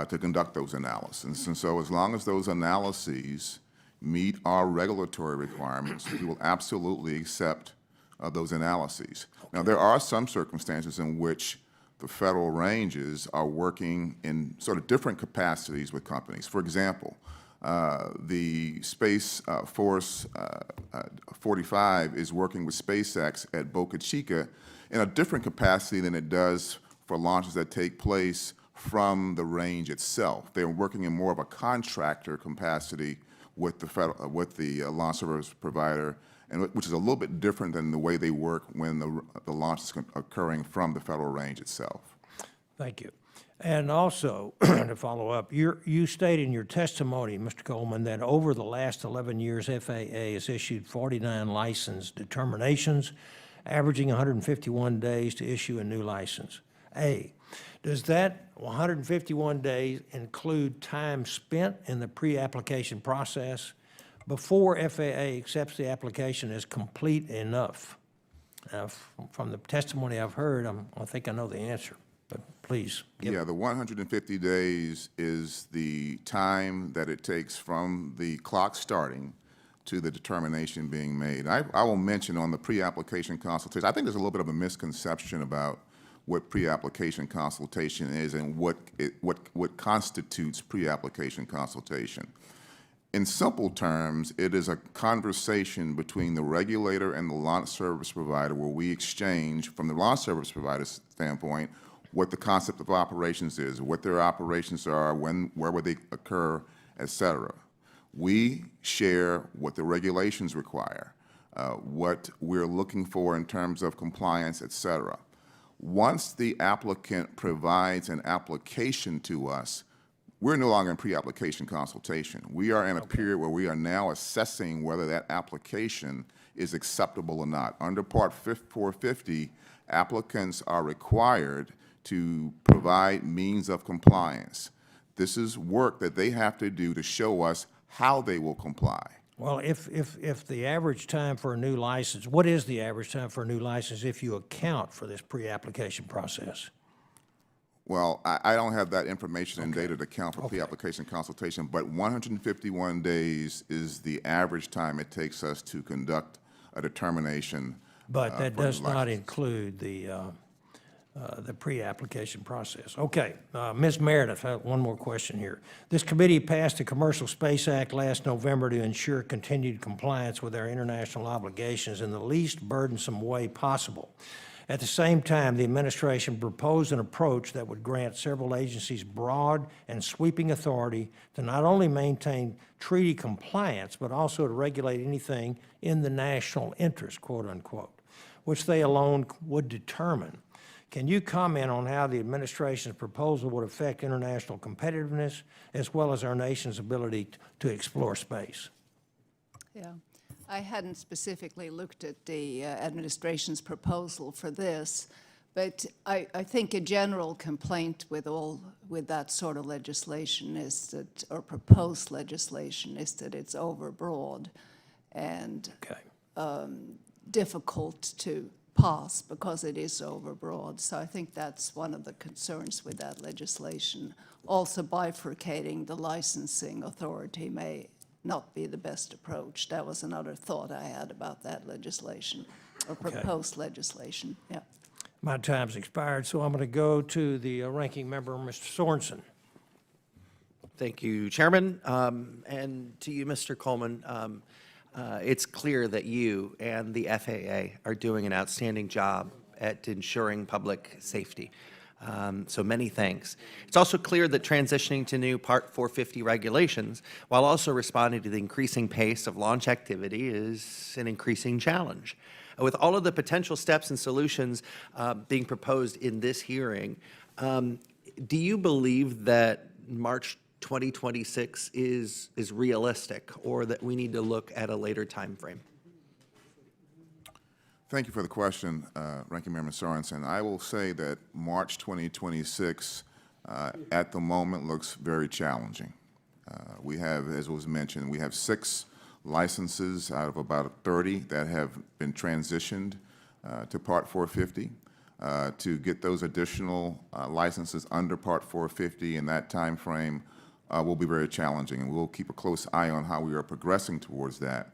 to conduct those analyses. And so as long as those analyses meet our regulatory requirements, we will absolutely accept those analyses. Now, there are some circumstances in which the federal ranges are working in sort of different capacities with companies. For example, the Space Force 45 is working with SpaceX at Boca Chica in a different capacity than it does for launches that take place from the range itself. They're working in more of a contractor capacity with the launch service provider, and which is a little bit different than the way they work when the launch is occurring from the federal range itself. Thank you. And also, to follow up, you stated in your testimony, Mr. Coleman, that over the last 11 years, FAA has issued 49 license determinations, averaging 151 days to issue a new license. Does that 151 days include time spent in the pre-application process before FAA accepts the application as complete enough? From the testimony I've heard, I think I know the answer, but please. Yeah, the 150 days is the time that it takes from the clock starting to the determination being made. I will mention on the pre-application consultation, I think there's a little bit of a misconception about what pre-application consultation is and what constitutes pre-application consultation. In simple terms, it is a conversation between the regulator and the launch service provider where we exchange, from the launch service provider's standpoint, what the concept of operations is, what their operations are, where would they occur, et cetera. We share what the regulations require, what we're looking for in terms of compliance, et cetera. Once the applicant provides an application to us, we're no longer in pre-application consultation. We are in a period where we are now assessing whether that application is acceptable or not. Under Part 450, applicants are required to provide means of compliance. This is work that they have to do to show us how they will comply. Well, if the average time for a new license, what is the average time for a new license if you account for this pre-application process? Well, I don't have that information and data to count for pre-application consultation, but 151 days is the average time it takes us to conduct a determination. But that for a new does not license. include the pre-application process. Okay, Ms. Meridith, I have one more question here. This committee passed the Commercial Space Act last November to ensure continued compliance with our international obligations in the least burdensome way possible. At the same time, the administration proposed an approach that would grant several agencies broad and sweeping authority to not only maintain treaty compliance, but also to regulate anything in the national interest, quote unquote, which they alone would determine. Can you comment on how the administration's proposal would affect international competitiveness as well as our nation's ability to explore space? Yeah. I hadn't specifically looked at the administration's proposal for this, but I think a general complaint with that sort of legislation is that, or proposed legislation, is that it's overbroad and difficult to pass because it is overbroad. So I think that's one of the concerns with that legislation. Also, bifurcating the licensing authority may not be the best approach. That was another thought I had about that legislation, or proposed legislation. Yeah. My time's expired, so I'm going to go to the ranking member, Mr. Sorensen. Thank you, Chairman. And to you, Mr. Coleman, it's clear that you and the FAA are doing an outstanding job at ensuring public safety. So many thanks. It's also clear that transitioning to new Part 450 regulations, while also responding to the increasing pace of launch activity, is an increasing challenge. With all of the potential steps and solutions being proposed in this hearing, do you believe that March 2026 is realistic, or that we need to look at a later time frame? Thank you for the question, Ranking Member Sorensen. I will say that March 2026 at the moment looks very challenging. We have, as was mentioned, we have 6 licenses out of about 30 that have been transitioned to Part 450. To get those additional licenses under Part 450 in that time frame will be very challenging, and we'll keep a close eye on how we are progressing towards that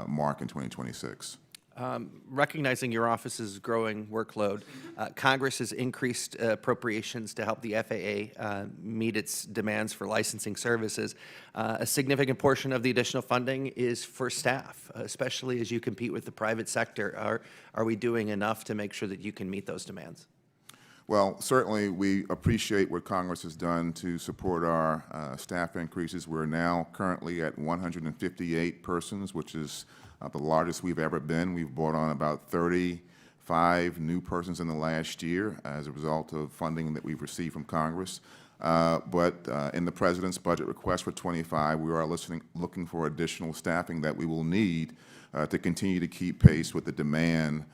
mark in 2026. Recognizing your office's growing workload, Congress has increased appropriations to help the FAA meet its demands for licensing services. A significant portion of the additional funding is for staff, especially as you compete with the private sector. Are we doing enough to make sure that you can meet those demands? Well, certainly we appreciate what Congress has done to support our staff increases. We're now currently at 158 persons, which is the largest we've ever been. We've brought on about 35 new persons in the last year as a result of funding that we've received from Congress. But in the President's budget request for 25, we are looking for additional staffing that we will need to continue to keep pace with the demand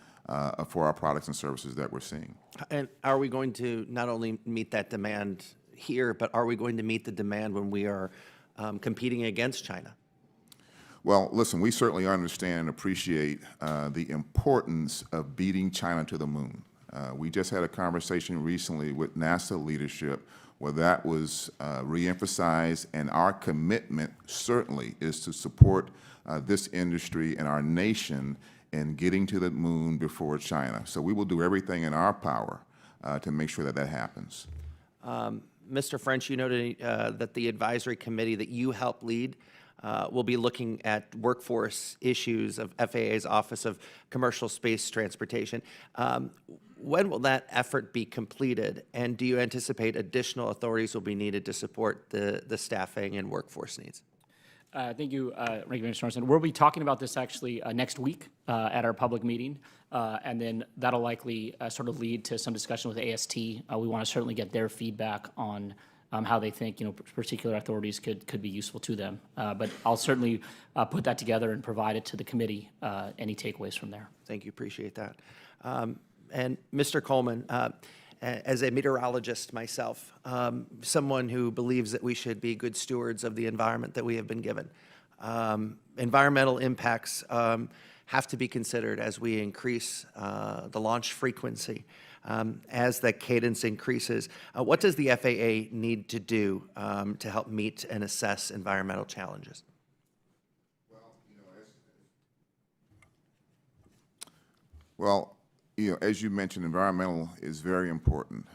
for our products and services that we're seeing. And are we going to not only meet that demand here, but are we going to meet the demand when we are competing against China? Well, listen, we certainly understand and appreciate the importance of beating China to the moon. We just had a conversation recently with NASA leadership where that was reemphasized, and our commitment certainly is to support this industry and our nation in getting to the moon before China. So we will do everything in our power to make sure that that happens. Mr. French, you noted that the advisory committee that you help lead will be looking at workforce issues of FAA's Office of Commercial Space Transportation. When will that effort be completed? And do you anticipate additional authorities will be needed to support the staffing and workforce needs? Thank you, Ranking Member Sorensen. We'll be talking about this actually next week at our public meeting, and then that'll likely sort of lead to some discussion with AST. We want to certainly get their feedback on how they think particular authorities could be useful to them. But I'll certainly put that together and provide it to the committee. Any takeaways from there? Thank you, appreciate that. And Mr. Coleman, as a meteorologist myself, someone who believes that we should be good stewards of the environment that we have been given. Environmental impacts have to be considered as we increase the launch frequency. As the cadence increases, what does the FAA need to do to help meet and assess environmental challenges? Well, as you mentioned, environmental is very important.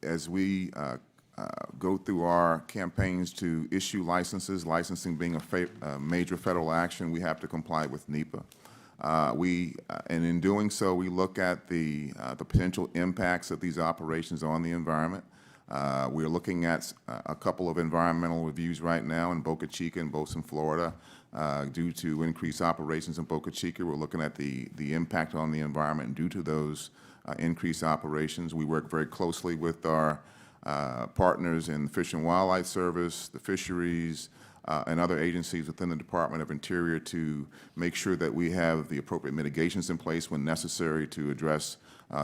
As we go through our campaigns to issue licenses, licensing being a major federal action, we have to comply with NEPA. And in doing so, we look at the potential impacts of these operations on the environment. We're looking at a couple of environmental reviews right now in Boca Chica and Bozeman, Florida. Due to increased operations in Boca Chica, we're looking at the impact on the environment due to those increased operations. We work very closely with our partners in the Fish and Wildlife Service, the fisheries, and other agencies within the Department of Interior to make sure that we have the appropriate mitigations in place when necessary to address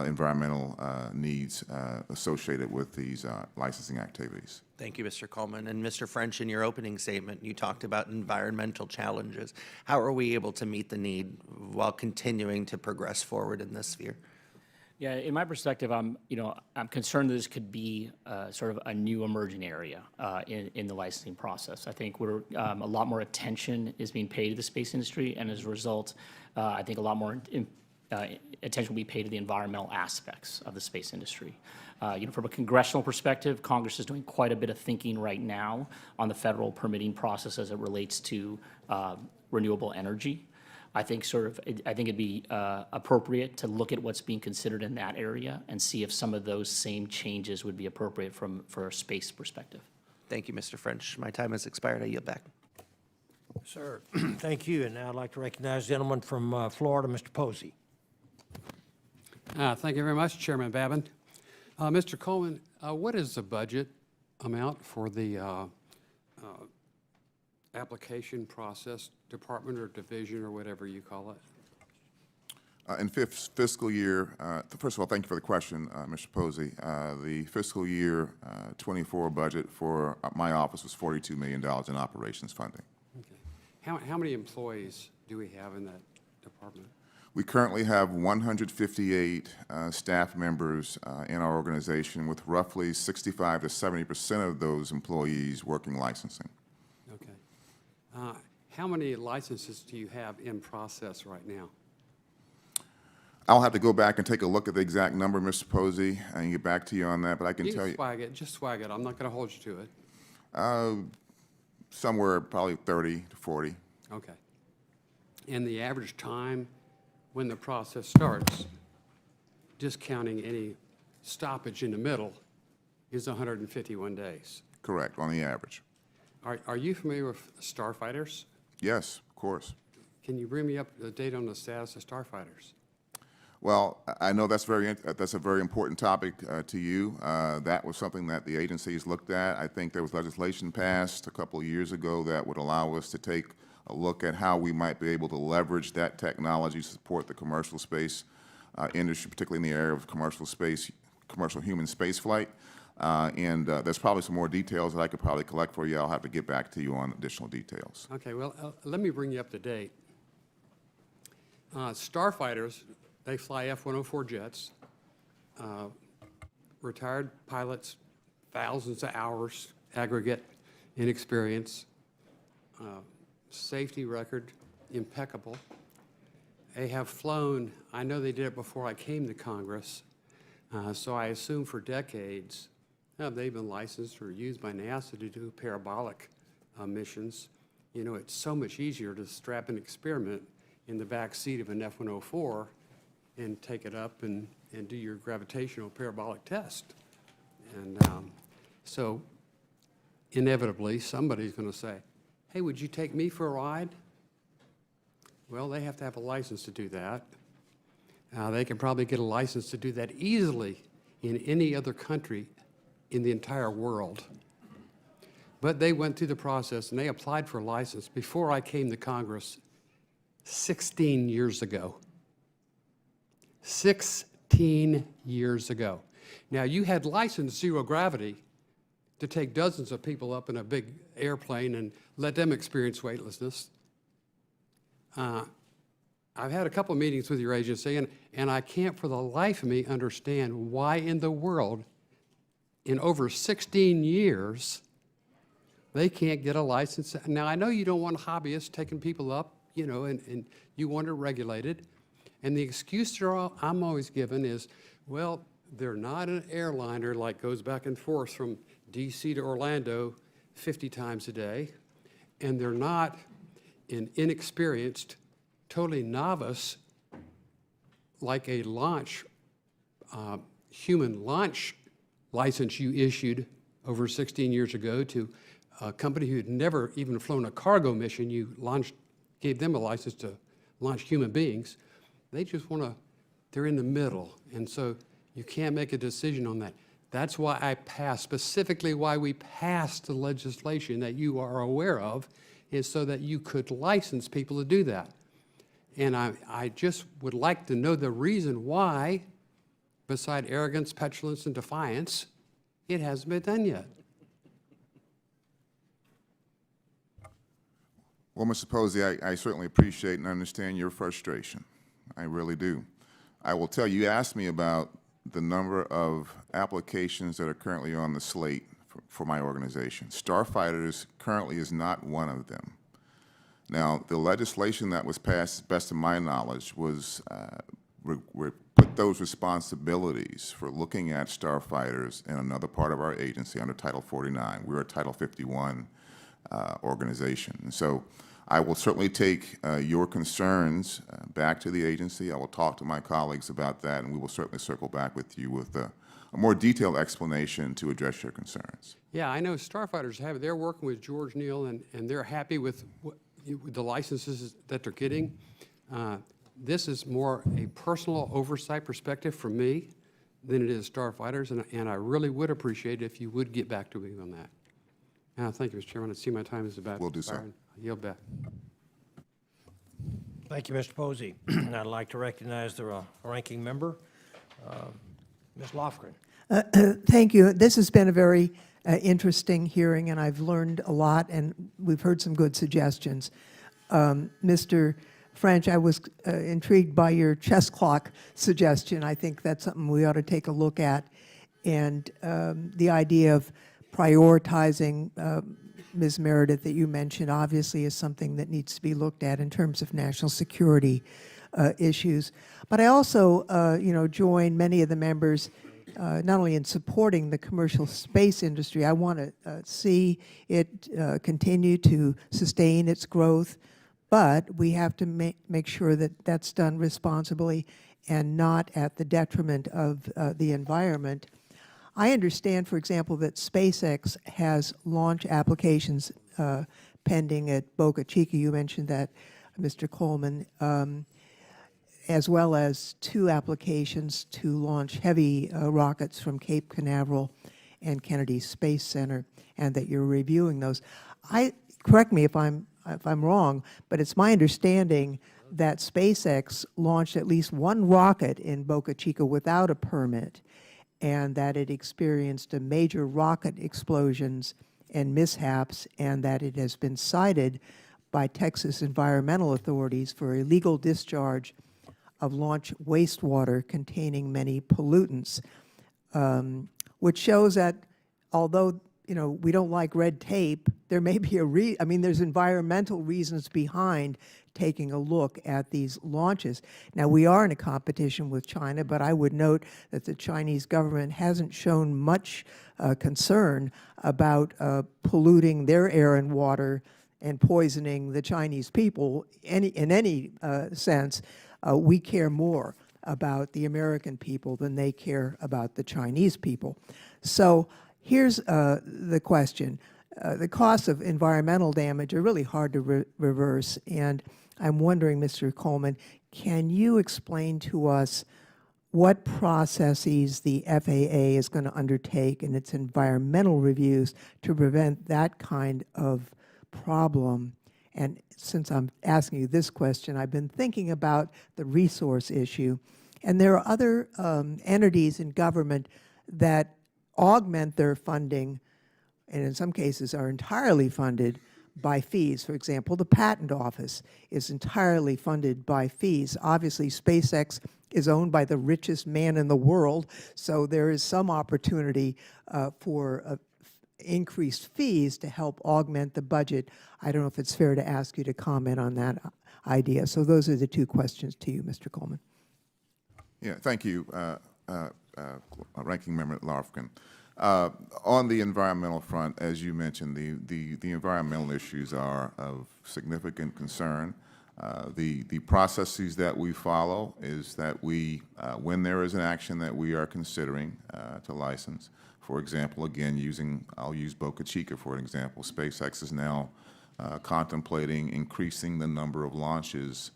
environmental needs associated with these licensing activities. Thank you, Mr. Coleman. And Mr. French, in your opening statement, you talked about environmental challenges. How are we able to meet the need while continuing to progress forward in this sphere? Yeah, in my perspective, I'm concerned that this could be sort of a new emerging area in the licensing process. I think a lot more attention is being paid to the space industry, and as a result, I think a lot more attention will be paid to the environmental aspects of the space industry. From a congressional perspective, Congress is doing quite a bit of thinking right now on the federal permitting process as it relates to renewable energy. I think it'd be appropriate to look at what's being considered in that area and see if some of those same changes would be appropriate for a space perspective. Thank you, Mr. French. My time has expired. I yield back. Sir, thank you. And now I'd like to recognize the gentleman from Florida, Mr. Posey. Thank you very much, Chairman Babin. Mr. Coleman, what is the budget amount for the application process, department or division or whatever you call it? In fiscal year, first of all, thank you for the question, Mr. Posey. The fiscal year 24 budget for my office was $42 million in operations funding. Okay. How many employees do we have in that department? We currently have 158 staff members in our organization, with roughly 65 to 70% of those employees working licensing. Okay. How many licenses do you have in process right now? I'll have to go back and take a look at the exact number, Mr. Posey, and get back to you on that, but I can tell you. Just swag it. I'm not going to hold you to it. Somewhere probably 30 to 40. Okay. And the average time when the process starts, discounting any stoppage in the middle, is 151 days. Correct, on the average. Are you familiar with starfighters? Yes, of course. Can you bring me up to date on the status of starfighters? Well, I know that's a very important topic to you. That was something that the agencies looked at. I think there was legislation passed a couple of years ago that would allow us to take a look at how we might be able to leverage that technology to support the commercial space industry, particularly in the area of commercial human spaceflight. And there's probably some more details that I could probably collect for you. I'll have to get back to you on additional details. Okay, well, let me bring you up to date. Starfighters, they fly F-104 jets, retired pilots, thousands of hours aggregate in experience, safety record impeccable. They have flown, I know they did it before I came to Congress, so I assume for decades they've been licensed or used by NASA to do parabolic missions. You know, it's so much easier to strap an experiment in the back seat of an F-104 and take it up and and do your gravitational parabolic test. And so inevitably, somebody's going to say, hey, would you take me for a ride? Well, they have to have a license to do that. They can probably get a license to do that easily in any other country in the entire world. But they went through the process and they applied for a license before I came to Congress 16 years ago. 16 years ago. Now, you had licensed zero gravity to take dozens of people up in a big airplane and let them experience weightlessness. I've had a couple of meetings with your agency, and I can't for the life of me understand why in the world, in over 16 years, they can't get a license. Now, I know you don't want hobbyists taking people up, you know, and you want it regulated. And the excuse I'm always given is, well, they're not an airliner like goes back and forth from DC to Orlando 50 times a day, and they're not an inexperienced, totally novice, like a launch, human launch license you issued over 16 years ago to a company who had never even flown a cargo mission. You gave them a license to launch human beings. They just want to, they're in the middle, and so you can't make a decision on that. That's why I passed, specifically why we passed the legislation that you are aware of, is so that you could license people to do that. And I just would like to know the reason why, beside arrogance, petulance, and defiance, it hasn't been done yet. Well, Mr. Posey, I certainly appreciate and understand your frustration. I really do. I will tell you, you asked me about the number of applications that are currently on the slate for my organization. Starfighters currently is not one of them. Now, the legislation that was passed, best of my knowledge, was put those responsibilities for looking at starfighters in another part of our agency under Title 49. We're a Title 51 organization. And so I will certainly take your concerns back to the agency. I will talk to my colleagues about that, and we will certainly circle back with you with a more detailed explanation to address your concerns. Yeah, I know starfighters have it. They're working with George Neal, and they're happy with the licenses that they're getting. This is more a personal oversight perspective for me than it is starfighters, and I really would appreciate it if you would get back to me on that. Thank you, Mr. Chairman. I see my time is about. Will do so. I yield back. Thank you, Mr. Posey. I'd like to recognize the ranking member, Ms. Lofgren. Thank you. This has been a very interesting hearing, and I've learned a lot, and we've heard some good suggestions. Mr. French, I was intrigued by your chess clock suggestion. I think that's something we ought to take a look at. And the idea of prioritizing Ms. Meridith that you mentioned obviously is something that needs to be looked at in terms of national security issues. But I also, join many of the members not only in supporting the commercial space industry. I want to see it continue to sustain its growth, but we have to make sure that that's done responsibly and not at the detriment of the environment. I understand, for example, that SpaceX has launch applications pending at Boca Chica. You mentioned that, Mr. Coleman, as well as 2 applications to launch heavy rockets from Cape Canaveral and Kennedy Space Center, and that you're reviewing those. Correct me if I'm wrong, but it's my understanding that SpaceX launched at least 1 rocket in Boca Chica without a permit, and that it experienced a major rocket explosions and mishaps, and that it has been cited by Texas environmental authorities for illegal discharge of launch wastewater containing many pollutants, which shows that although we don't like red tape, there may be there's environmental reasons behind taking a look at these launches. Now, we are in a competition with China, but I would note that the Chinese government hasn't shown much concern about polluting their air and water and poisoning the Chinese people in any sense. We care more about the American people than they care about the Chinese people. So here's the question. The costs of environmental damage are really hard to reverse, and I'm wondering, Mr. Coleman, can you explain to us what processes the FAA is going to undertake in its environmental reviews to prevent that kind of problem? And since I'm asking you this question, I've been thinking about the resource issue, and there are other entities in government that augment their funding, and in some cases are entirely funded by fees. For example, the Patent Office is entirely funded by fees. Obviously, SpaceX is owned by the richest man in the world, so there is some opportunity for increased fees to help augment the budget. I don't know if it's fair to ask you to comment on that idea. So those are the two questions to you, Mr. Coleman. Yeah, thank you, Ranking Member Lofgren. On the environmental front, as you mentioned, the environmental issues are of significant concern. The processes that we follow is that we, when there is an action that we are considering to license, for example, again, I'll use Boca Chica for an example. SpaceX is now contemplating increasing the number of launches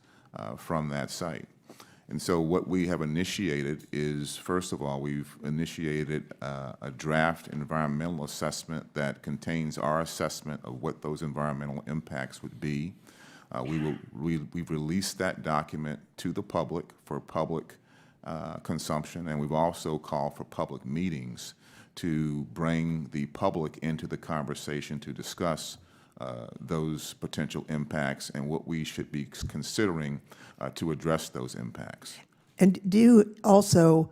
from that site. And so what we have initiated is, first of all, we've initiated a draft environmental assessment that contains our assessment of what those environmental impacts would be. We've released that document to the public for public consumption, and we've also called for public meetings to bring the public into the conversation to discuss those potential impacts and what we should be considering to address those impacts. And do you also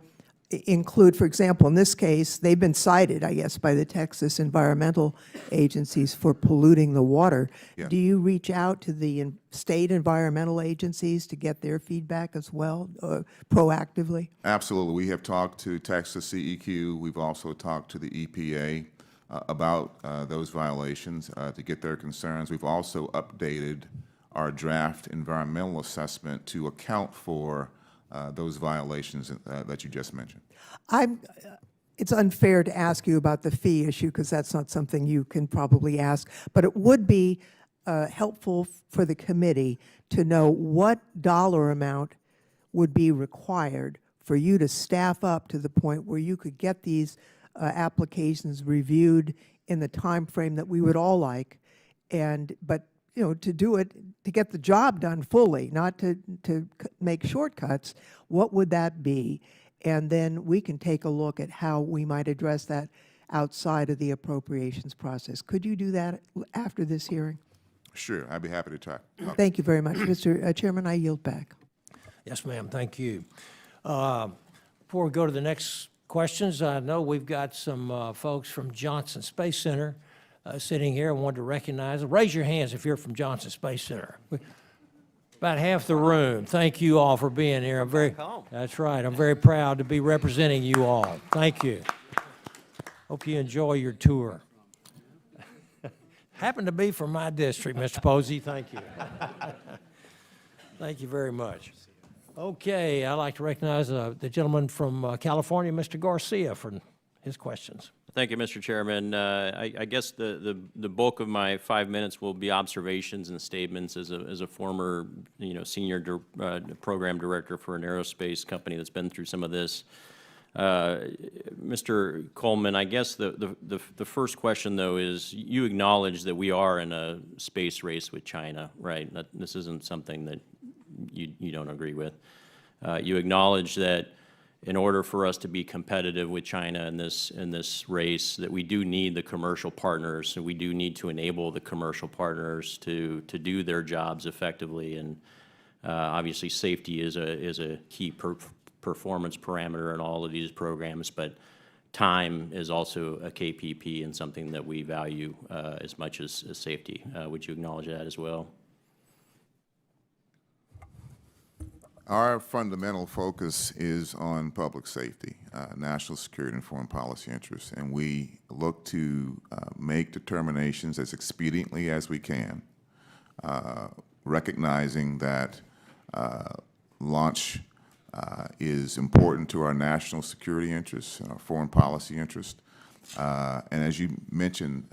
include, for example, in this case, they've been cited, I guess, by the Texas environmental agencies for polluting the water. Yeah. Do you reach out to the state environmental agencies to get their feedback as well, proactively? Absolutely. We have talked to Texas CEQ. We've also talked to the EPA about those violations to get their concerns. We've also updated our draft environmental assessment to account for those violations that you just mentioned. It's unfair to ask you about the fee issue because that's not something you can probably ask, but it would be helpful for the committee to know what dollar amount would be required for you to staff up to the point where you could get these applications reviewed in the time frame that we would all like, but you know, to do it, to get the job done fully, not to make shortcuts. What would that be? And then we can take a look at how we might address that outside of the appropriations process. Could you do that after this hearing? Sure, I'd be happy to try. Thank you very much. Mr. Chairman, I yield back. Yes, ma'am, thank you. Before we go to the next questions, I know we've got some folks from Johnson Space Center sitting here. I wanted to recognize them. Raise your hands if you're from Johnson Space Center. About half the room. Thank you all for being here. That's right. I'm very proud to be representing you all. Thank you. Hope you enjoy your tour. Happened to be from my district, Mr. Posey. Thank you. Thank you very much. Okay, I'd like to recognize the gentleman from California, Mr. Garcia, for his questions. Thank you, Mr. Chairman. I guess the bulk of my 5 minutes will be observations and statements as a former, senior program director for an aerospace company that's been through some of this. Mr. Coleman, I guess the first question, though, is you acknowledge that we are in a space race with China, right? This isn't something that you don't agree with. You acknowledge that in order for us to be competitive with China in this race, that we do need the commercial partners, and we do need to enable the commercial partners to do their jobs effectively. And obviously, safety is a key performance parameter in all of these programs, but time is also a KPP and something that we value as much as safety. Would you acknowledge that as well? Our fundamental focus is on public safety, national security, and foreign policy interests, and we look to make determinations as expediently as we can, recognizing that launch is important to our national security interests and our foreign policy interests. And as you mentioned,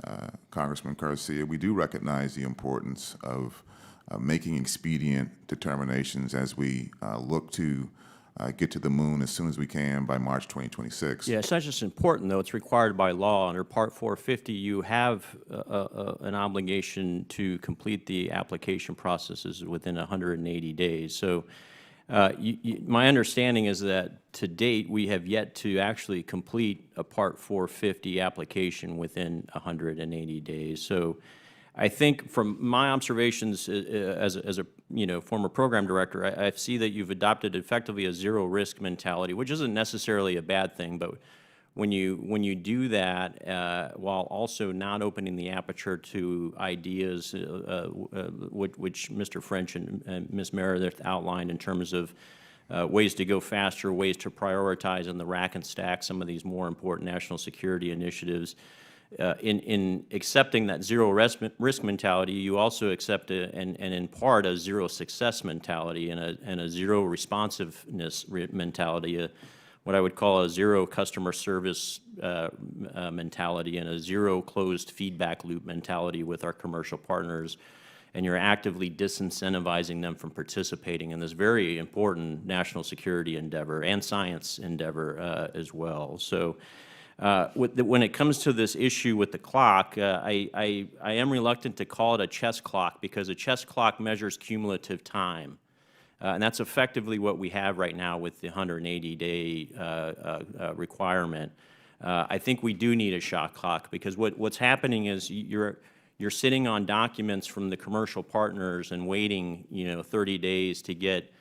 Congressman Garcia, we do recognize the importance of making expedient determinations as we look to get to the moon as soon as we can by March 2026. Yeah, it's not just important, though. It's required by law. Under Part 450, you have an obligation to complete the application processes within 180 days. So my understanding is that to date, we have yet to actually complete a Part 450 application within 180 days. So I think from my observations as a former program director, I see that you've adopted effectively a zero risk mentality, which isn't necessarily a bad thing, but when you do that while also not opening the aperture to ideas which Mr. French and Ms. Meridith outlined in terms of ways to go faster, ways to prioritize in the rack and stack some of these more important national security initiatives. In accepting that zero risk mentality, you also accept and in part a zero success mentality and a zero responsiveness mentality, what I would call a zero customer service mentality and a zero closed feedback loop mentality with our commercial partners. And you're actively disincentivizing them from participating in this very important national security endeavor and science endeavor as well. So when it comes to this issue with the clock, I am reluctant to call it a chess clock because a chess clock measures cumulative time. And that's effectively what we have right now with the 180-day requirement. I think we do need a shot clock because what's happening is you're sitting on documents from the commercial partners and waiting 30 days to get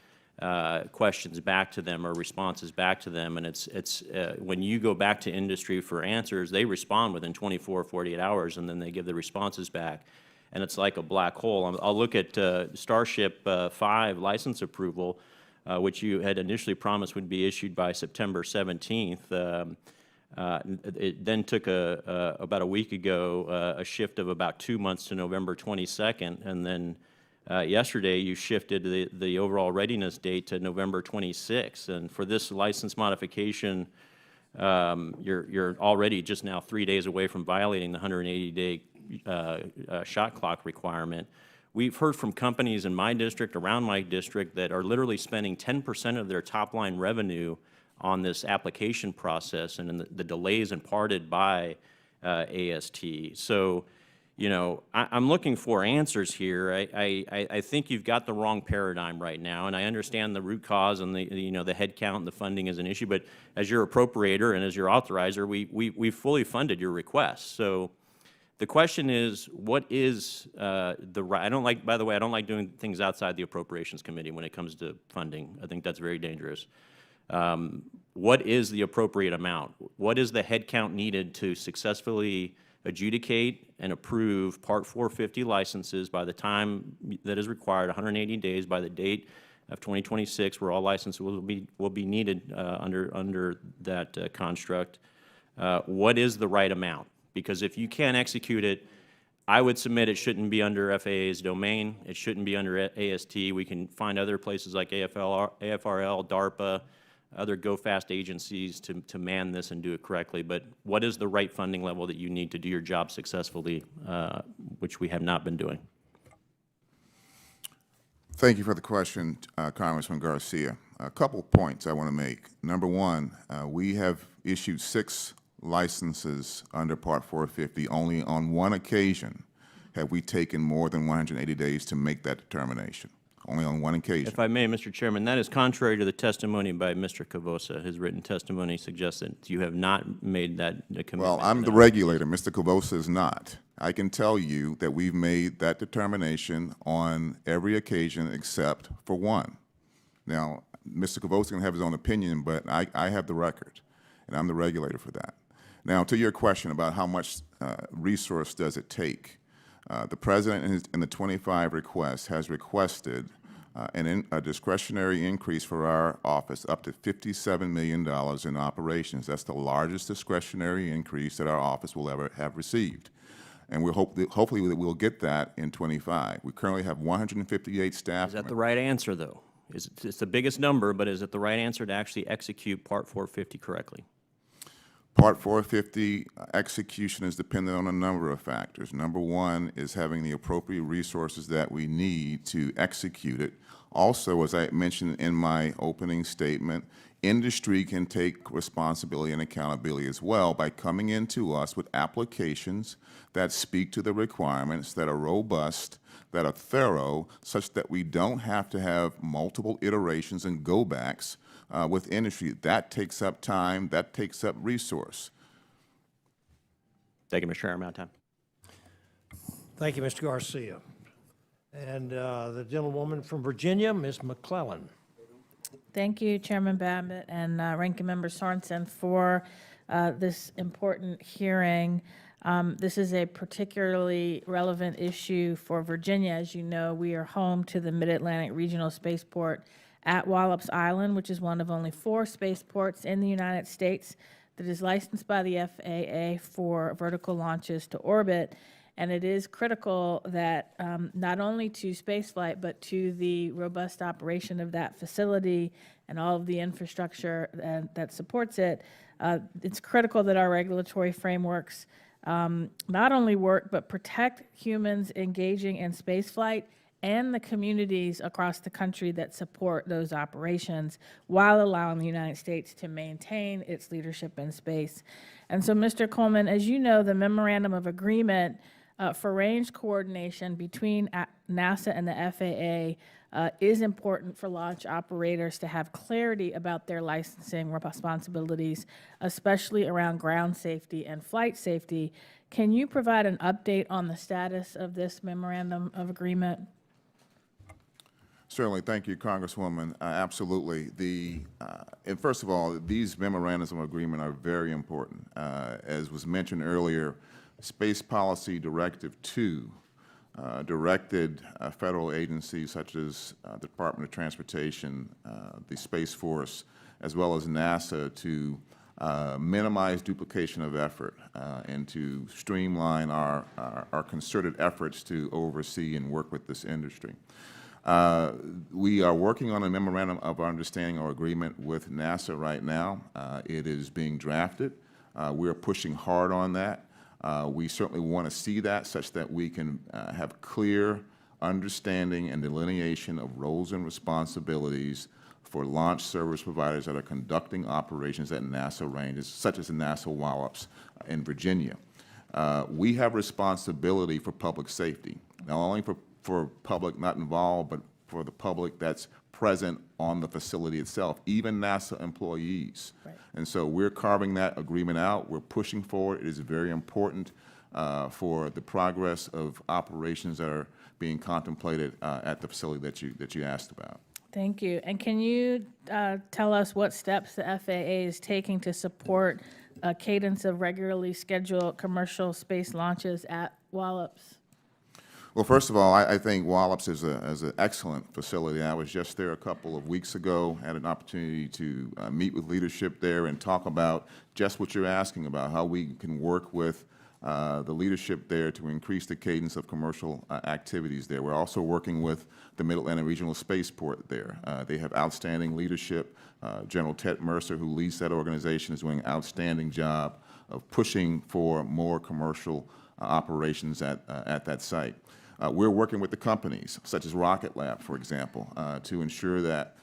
questions back to them or responses back to them, and it's when you go back to industry for answers, they respond within 24 48 hours, and then they give the responses back, and it's like a black hole. I'll look at Starship 5 license approval, which you had initially promised would be issued by September 17th. It then took about a week ago a shift of about 2 months to November 22nd, and then yesterday, you shifted the overall readiness date to November 26th, and for this license modification, you're already just now 3 days away from violating the 180-day shot clock requirement. We've heard from companies in my district, around my district, that are literally spending 10% of their top-line revenue on this application process and in the delays imparted by AST. So, I'm looking for answers here. I think you've got the wrong paradigm right now, and I understand the root cause and the head count and the funding is an issue. But as your appropriator and as your authorizer, we fully funded your request. So the question is, what is the right? By the way, I don't like doing things outside the Appropriations Committee when it comes to funding. I think that's very dangerous. What is the appropriate amount? What is the head count needed to successfully adjudicate and approve Part 450 licenses by the time that is required, 180 days by the date of 2026, where all licenses will be needed under that construct? What is the right amount? Because if you can't execute it, I would submit it shouldn't be under FAA's domain. It shouldn't be under AST. We can find other places like AFRL, DARPA, other go-fast agencies to man this and do it correctly. But what is the right funding level that you need to do your job successfully, which we have not been doing? Thank you for the question, Congressman Garcia. A couple points I want to make. Number one, we have issued 6 licenses under Part 450. Only on one occasion have we taken more than 180 days to make that determination. Only on one occasion. If I may, Mr. Chairman, that is contrary to the testimony by Mr. Cavossa. His written testimony suggests that you have not made that commitment. Well, I'm the regulator. Mr. Cavossa is not. I can tell you that we've made that determination on every occasion except for one. Now, Mr. Cavossa can have his own opinion, but I have the record, and I'm the regulator for that. Now, to your question about how much resource does it take, the President in the 25 requests has requested a discretionary increase for our office up to $57 million in operations. That's the largest discretionary increase that our office will ever have received. And we hopefully we'll get that in 25. We currently have 158 staff. Is that the right answer, though? It's the biggest number, but is it the right answer to actually execute Part 450 correctly? Part 450 execution is dependent on a number of factors. Number one is having the appropriate resources that we need to execute it. Also, as I mentioned in my opening statement, industry can take responsibility and accountability as well by coming into us with applications that speak to the requirements, that are robust, that are thorough, such that we don't have to have multiple iterations and go-backs with industry. That takes up time, that takes up resource. Thank you, Mr. Chair. I'm out of time. Thank you, Mr. Garcia. And the gentlewoman from Virginia, Ms. McClellan. Thank you, Chairman Babbitt and Ranking Member Sorensen, for this important hearing. This is a particularly relevant issue for Virginia. As you know, we are home to the Mid-Atlantic Regional Spaceport at Wallops Island, which is one of only 4 spaceports in the United States that is licensed by the FAA for vertical launches to orbit. And it is critical that not only to spaceflight, but to the robust operation of that facility and all of the infrastructure that supports it, it's critical that our regulatory frameworks not only work, but protect humans engaging in spaceflight and the communities across the country that support those operations while allowing the United States to maintain its leadership in space. And so, Mr. Coleman, as you know, the Memorandum of Agreement for range coordination between NASA and the FAA is important for launch operators to have clarity about their licensing responsibilities, especially around ground safety and flight safety. Can you provide an update on the status of this Memorandum of Agreement? Certainly, thank you, Congresswoman. Absolutely. And first of all, these memorandums of agreement are very important. As was mentioned earlier, Space Policy Directive 2 directed federal agencies such as the Department of Transportation, the Space Force, as well as NASA to minimize duplication of effort and to streamline our concerted efforts to oversee and work with this industry. We are working on a memorandum of understanding or agreement with NASA right now. It is being drafted. We are pushing hard on that. We certainly want to see that such that we can have clear understanding and delineation of roles and responsibilities for launch service providers that are conducting operations at NASA ranges, such as the NASA Wallops in Virginia. We have responsibility for public safety, not only for public not involved, but for the public that's present on the facility itself, even NASA employees. Right. And so we're carving that agreement out. We're pushing forward. It is very important for the progress of operations that are being contemplated at the facility that you asked about. Thank you. And can you tell us what steps the FAA is taking to support a cadence of regularly scheduled commercial space launches at Wallops? Well, first of all, I think Wallops is an excellent facility. I was just there a couple of weeks ago, had an opportunity to meet with leadership there and talk about just what you're asking about, how we can work with the leadership there to increase the cadence of commercial activities there. We're also working with the Mid-Atlantic Regional Spaceport there. They have outstanding leadership. General Ted Mercer, who leads that organization, is doing an outstanding job of pushing for more commercial operations at that site. We're working with the companies, such as Rocket Lab, for example, to ensure that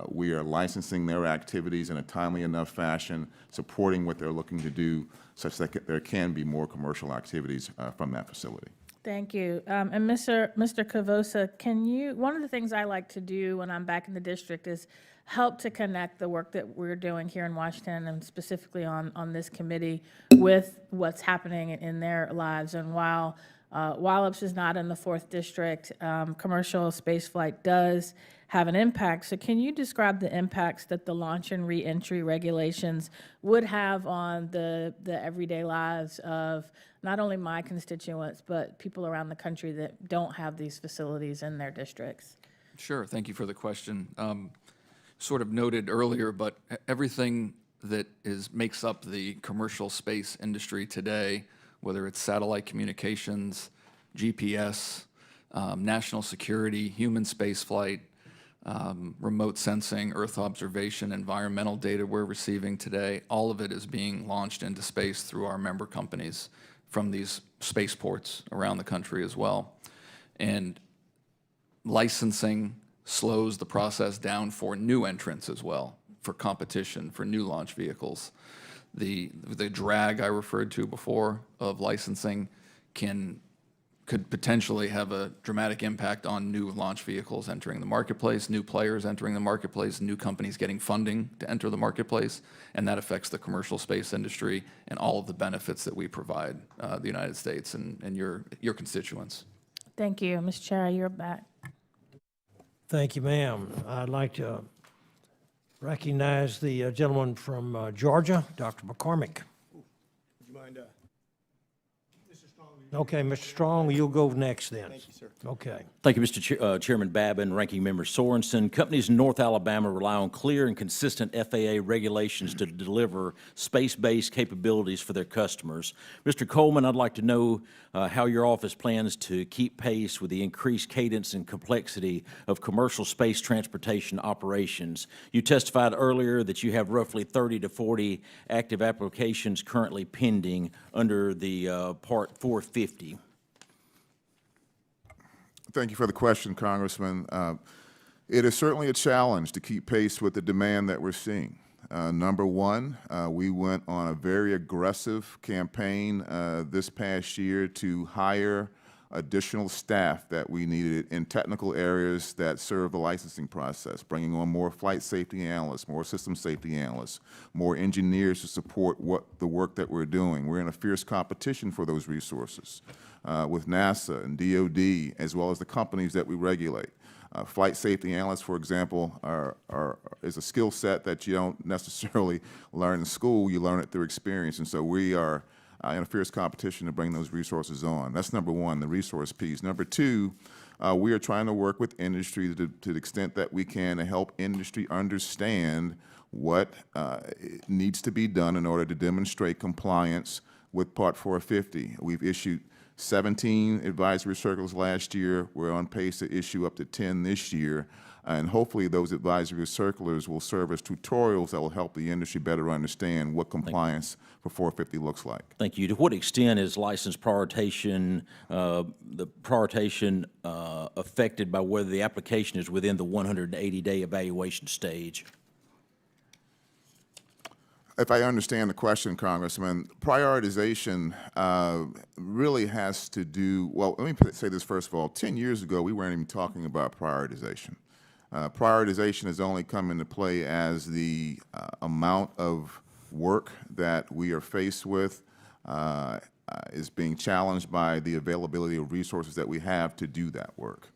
we are licensing their activities in a timely enough fashion, supporting what they're looking to do, such that there can be more commercial activities from that facility. Thank you. And Mr. Cavossa, one of the things I like to do when I'm back in the district is help to connect the work that we're doing here in Washington and specifically on this committee with what's happening in their lives. And while Wallops is not in the 4th District, commercial spaceflight does have an impact. So can you describe the impacts that the launch and re-entry regulations would have on the everyday lives of not only my constituents, but people around the country that don't have these facilities in their districts? Sure, thank you for the question. Sort of noted earlier, but everything that makes up the commercial space industry today, whether it's satellite communications, GPS, national security, human spaceflight, remote sensing, Earth observation, environmental data we're receiving today, all of it is being launched into space through our member companies from these spaceports around the country as well. And licensing slows the process down for new entrants as well, for competition, for new launch vehicles. The drag I referred to before of licensing could potentially have a dramatic impact on new launch vehicles entering the marketplace, new players entering the marketplace, new companies getting funding to enter the marketplace, and that affects the commercial space industry and all of the benefits that we provide the United States and your constituents. Thank you. Ms. Chair, you're back. Thank you, ma'am. I'd like to recognize the gentleman from Georgia, Dr. McCormick. Would you mind, Mr. Strong? Okay, Mr. Strong, you'll go next then. Thank you, sir. Okay. Thank you, Mr. Chairman Babin, Ranking Member Sorensen. Companies in North Alabama rely on clear and consistent FAA regulations to deliver space-based capabilities for their customers. Mr. Coleman, I'd like to know how your office plans to keep pace with the increased cadence and complexity of commercial space transportation operations. You testified earlier that you have roughly 30 to 40 active applications currently pending under the Part 450. Thank you for the question, Congressman. It is certainly a challenge to keep pace with the demand that we're seeing. Number one, we went on a very aggressive campaign this past year to hire additional staff that we needed in technical areas that serve the licensing process, bringing on more flight safety analysts, more system safety analysts, more engineers to support the work that we're doing. We're in a fierce competition for those resources with NASA and DOD, as well as the companies that we regulate. Flight safety analysts, for example, is a skill set that you don't necessarily learn in school. You learn it through experience, and so we are in a fierce competition to bring those resources on. That's number one, the resource piece. Number two, we are trying to work with industry to the extent that we can to help industry understand what needs to be done in order to demonstrate compliance with Part 450. We've issued 17 advisory circulars last year. We're on pace to issue up to 10 this year. And hopefully those advisory circulars will serve as tutorials that will help the industry better understand what compliance for 450 looks like. Thank you. To what extent is license prioritization, affected by whether the application is within the 180-day evaluation stage? If I understand the question, Congressman, prioritization really has to do, well, let me say this first of all. 10 years ago, we weren't even talking about prioritization. Prioritization has only come into play as the amount of work that we are faced with is being challenged by the availability of resources that we have to do that work.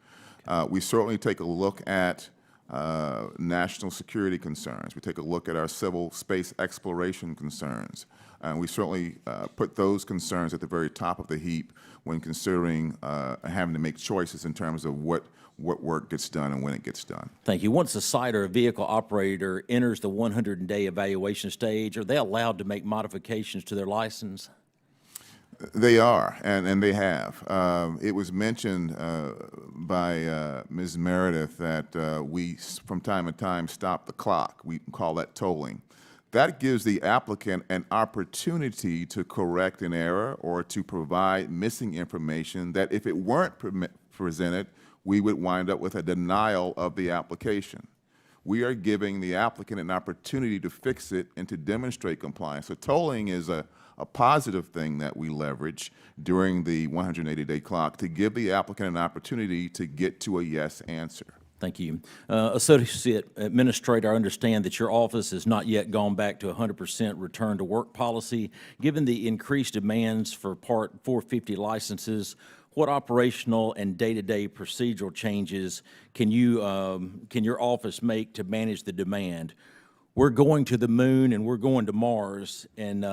We certainly take a look at national security concerns. We take a look at our civil space exploration concerns. And we certainly put those concerns at the very top of the heap when considering having to make choices in terms of what work gets done and when it gets done. Thank you. Once a site or a vehicle operator enters the 100-day evaluation stage, are they allowed to make modifications to their license? They are, and they have. It was mentioned by Ms. Meridith that we, from time to time, stop the clock. We call that tolling. That gives the applicant an opportunity to correct an error or to provide missing information that if it weren't presented, we would wind up with a denial of the application. We are giving the applicant an opportunity to fix it and to demonstrate compliance. So tolling is a positive thing that we leverage during the 180-day clock to give the applicant an opportunity to get to a yes answer. Thank you. Associate Administrator, I understand that your office has not yet gone back to 100% return to work policy. Given the increased demands for Part 450 licenses, what operational and day-to-day procedural changes can your office make to manage the demand? We're going to the moon and we're going to Mars, and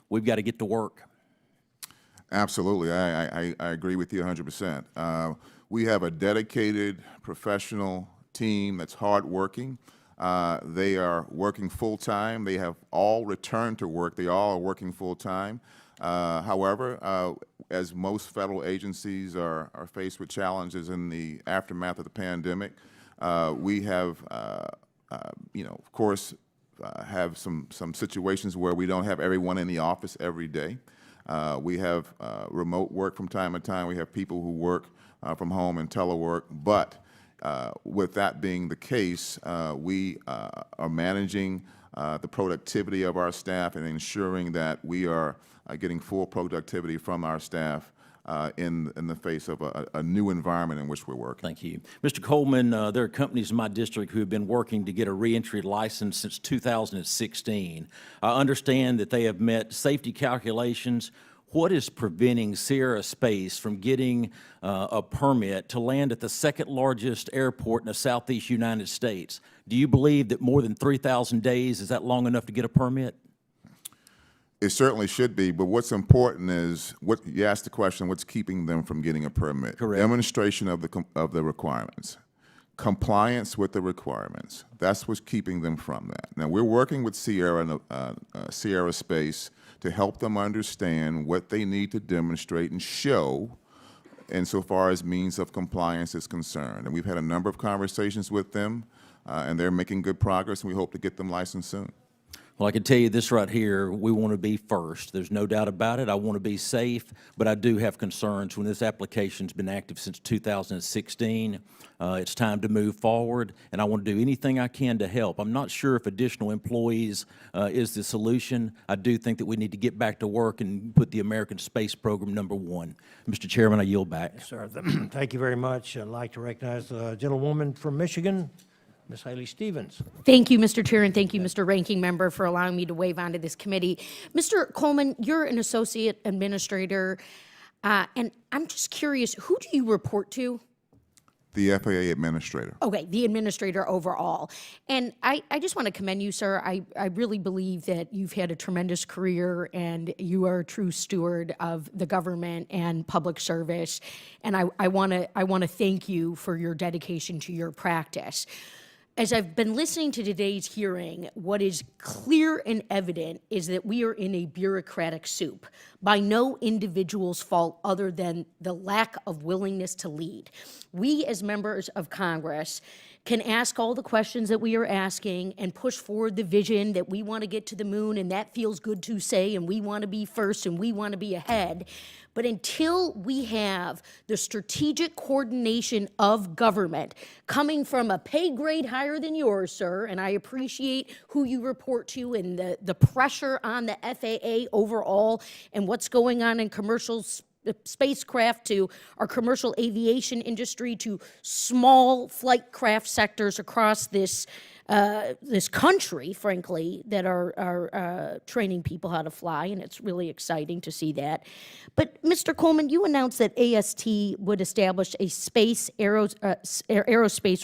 we've got to get to work. Absolutely. I agree with you 100%. We have a dedicated professional team that's hardworking. They are working full-time. They have all returned to work. They all are working full-time. However, as most federal agencies are faced with challenges in the aftermath of the pandemic, We have, of course, have some situations where we don't have everyone in the office every day. We have remote work from time to time. We have people who work from home and telework. But with that being the case, we are managing the productivity of our staff and ensuring that we are getting full productivity from our staff in the face of a new environment in which we're working. Thank you. Mr. Coleman, there are companies in my district who have been working to get a reentry license since 2016. I understand that they have met safety calculations. What is preventing Sierra Space from getting a permit to land at the second largest airport in the southeast United States? Do you believe that more than 3,000 days, is that long enough to get a permit? It certainly should be, but what's important is, you asked the question, what's keeping them from getting a permit? Correct. Demonstration of the requirements. Compliance with the requirements. That's what's keeping them from that. Now, we're working with Sierra Space to help them understand what they need to demonstrate and show insofar as means of compliance is concerned. And we've had a number of conversations with them, and they're making good progress, and we hope to get them licensed soon. Well, I can tell you this right here, we want to be first. There's no doubt about it. I want to be safe, but I do have concerns. When this application's been active since 2016, it's time to move forward, and I want to do anything I can to help. I'm not sure if additional employees is the solution. I do think that we need to get back to work and put the American space program #1. Mr. Chairman, I yield back. Yes, sir. Thank you very much. I'd like to recognize the gentlewoman from Michigan, Ms. Haley Stevens. Thank you, Mr. Chair, and thank you, Mr. Ranking Member, for allowing me to wave onto this committee. Mr. Coleman, you're an associate administrator, and I'm just curious, who do you report to? The FAA administrator. Okay, the administrator overall. And I just want to commend you, sir. I really believe that you've had a tremendous career and you are a true steward of the government and public service. And I want to thank you for your dedication to your practice. As I've been listening to today's hearing, what is clear and evident is that we are in a bureaucratic soup by no individual's fault other than the lack of willingness to lead. We as members of Congress can ask all the questions that we are asking and push forward the vision that we want to get to the moon, and that feels good to say, and we want to be first and we want to be ahead. But until we have the strategic coordination of government coming from a pay grade higher than yours, sir, and I appreciate who you report to and the pressure on the FAA overall and what's going on in commercial spacecraft to our commercial aviation industry to small flight craft sectors across this country, frankly, that are training people how to fly, and it's really exciting to see that. But, Mr. Coleman, you announced that AST would establish a aerospace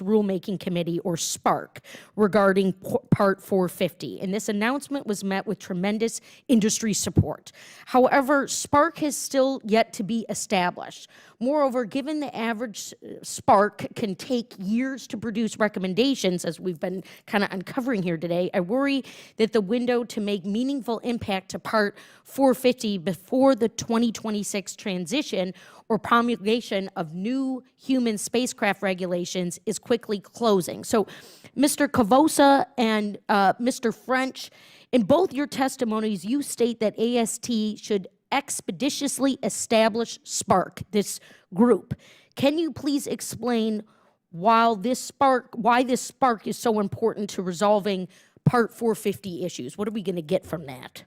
rulemaking committee, or SPARC, regarding Part 450, and this announcement was met with tremendous industry support. However, SPARC has still yet to be established. Moreover, given the average SPARC can take years to produce recommendations, as we've been kind of uncovering here today, I worry that the window to make meaningful impact to Part 450 before the 2026 transition or promulgation of new human spacecraft regulations is quickly closing. So, Mr. Cavossa and Mr. French, in both your testimonies, you state that AST should expeditiously establish SPARC, this group. Can you please explain why this SPARC is so important to resolving Part 450 issues? What are we going to get from that?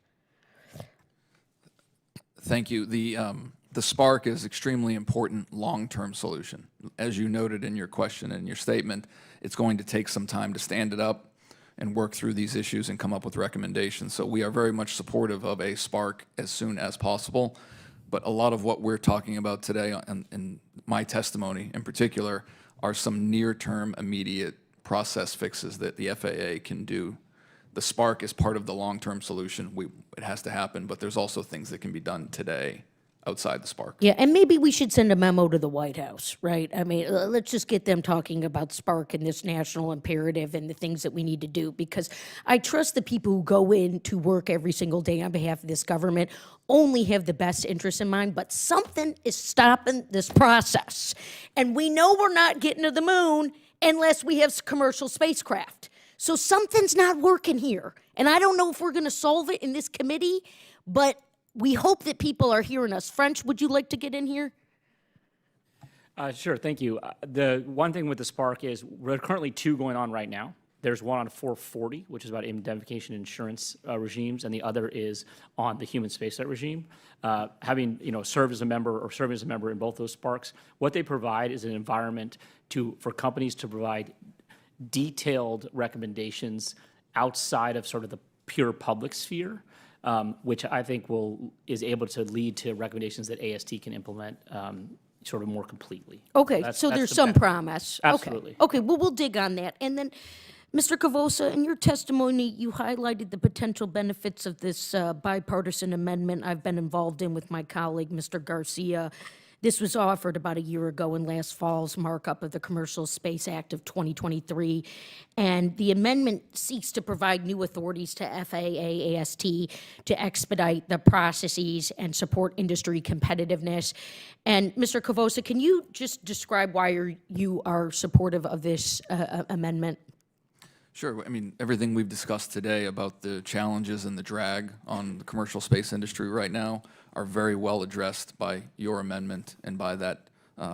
Thank you. The SPARC is extremely important long-term solution. As you noted in your question and your statement, it's going to take some time to stand it up and work through these issues and come up with recommendations. So we are very much supportive of a SPARC as soon as possible. But a lot of what we're talking about today, in my testimony in particular, are some near-term immediate process fixes that the FAA can do. The SPARC is part of the long-term solution. It has to happen, but there's also things that can be done today outside the SPARC. Yeah, and maybe we should send a memo to the White House, right? I mean, let's just get them talking about SPARC and this national imperative and the things that we need to do, because I trust the people who go in to work every single day on behalf of this government only have the best interests in mind, but something is stopping this process. And we know we're not getting to the moon, unless we have commercial spacecraft. So something's not working here. And I don't know if we're going to solve it in this committee, but we hope that people are hearing us. French, would you like to get in here? Sure, thank you. The one thing with the Spark is we're currently 2 going on right now. There's one on 440, which is about indemnification insurance regimes, and the other is on the human spaceflight regime. Having served as a member or serving as a member in both those Sparks, what they provide is an environment for companies to provide detailed recommendations outside of sort of the pure public sphere, which I think is able to lead to recommendations that AST can implement sort of more completely. Okay, That's so the there's some benefit. promise. Absolutely. Okay, well, we'll dig on that. And then, Mr. Cavossa, in your testimony, you highlighted the potential benefits of this bipartisan amendment I've been involved in with my colleague, Mr. Garcia. This was offered about a year ago in last fall's markup of the Commercial Space Act of 2023. And the amendment seeks to provide new authorities to FAA, AST to expedite the processes and support industry competitiveness. And Mr. Cavossa, can you just describe why you are supportive of this amendment? Sure. I mean, everything we've discussed today about the challenges and the drag on the commercial space industry right now are very well addressed by your amendment and by that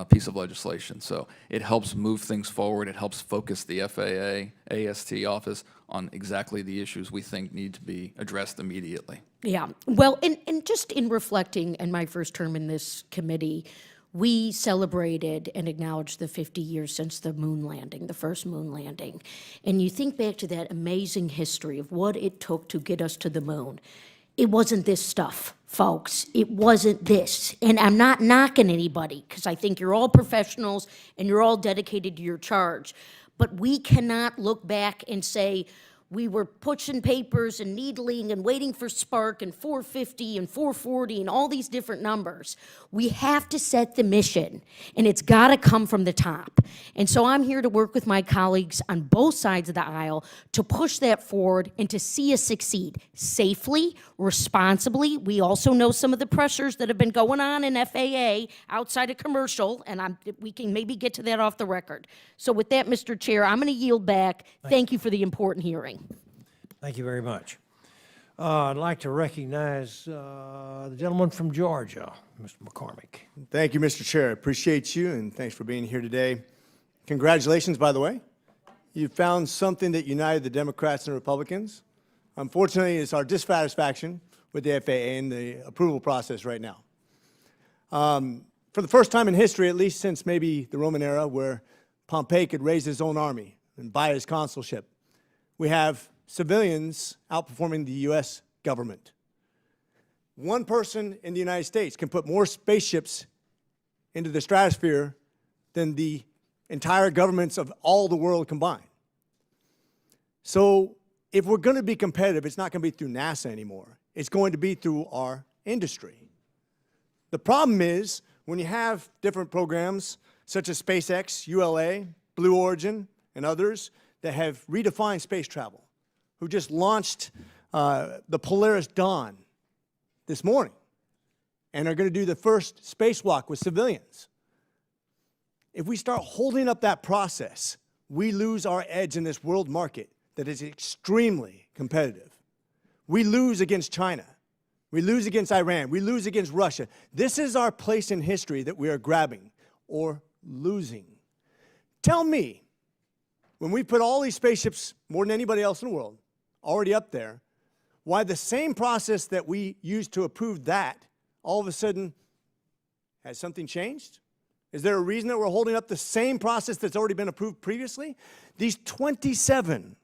piece of legislation. So it helps move things forward. It helps focus the FAA, AST office on exactly the issues we think need to be addressed immediately. Yeah. Well, and just in reflecting in my first term in this committee, we celebrated and acknowledged the 50 years since the moon landing, the first moon landing. And you think back to that amazing history of what it took to get us to the moon. It wasn't this stuff, folks. It wasn't this. And I'm not knocking anybody, because I think you're all professionals and you're all dedicated to your charge. But we cannot look back and say, we were pushing papers and needling and waiting for Spark and 450 and 440 and all these different numbers. We have to set the mission, and it's got to come from the top. And so I'm here to work with my colleagues on both sides of the aisle to push that forward and to see us succeed safely, responsibly. We also know some of the pressures that have been going on in FAA outside of commercial, and we can maybe get to that off the record. So with that, Mr. Chair, I'm going to yield back. Thank you for the important hearing. Thank you very much. I'd like to recognize the gentleman from Georgia, Mr. McCormick. Thank you, Mr. Chair. I appreciate you, and thanks for being here today. Congratulations, by the way. You found something that united the Democrats and Republicans. Unfortunately, it's our dissatisfaction with the FAA and the approval process right now. For the first time in history, at least since maybe the Roman era, where Pompey could raise his own army and buy his consulship, we have civilians outperforming the U.S. government. One person in the United States can put more spaceships into the stratosphere than the entire governments of all the world combined. So if we're going to be competitive, it's not going to be through NASA anymore. It's going to be through our industry. The problem is when you have different programs such as SpaceX, ULA, Blue Origin, and others that have redefined space travel, who just launched the Polaris Dawn this morning and are going to do the first spacewalk with civilians. If we start holding up that process, we lose our edge in this world market that is extremely competitive. We lose against China. We lose against Iran. We lose against Russia. This is our place in history that we are grabbing or losing. Tell me, when we put all these spaceships, more than anybody else in the world, already up there, why the same process that we used to approve that, all of a sudden, has something changed? Is there a reason that we're holding up the same process that's already been approved previously? These 27,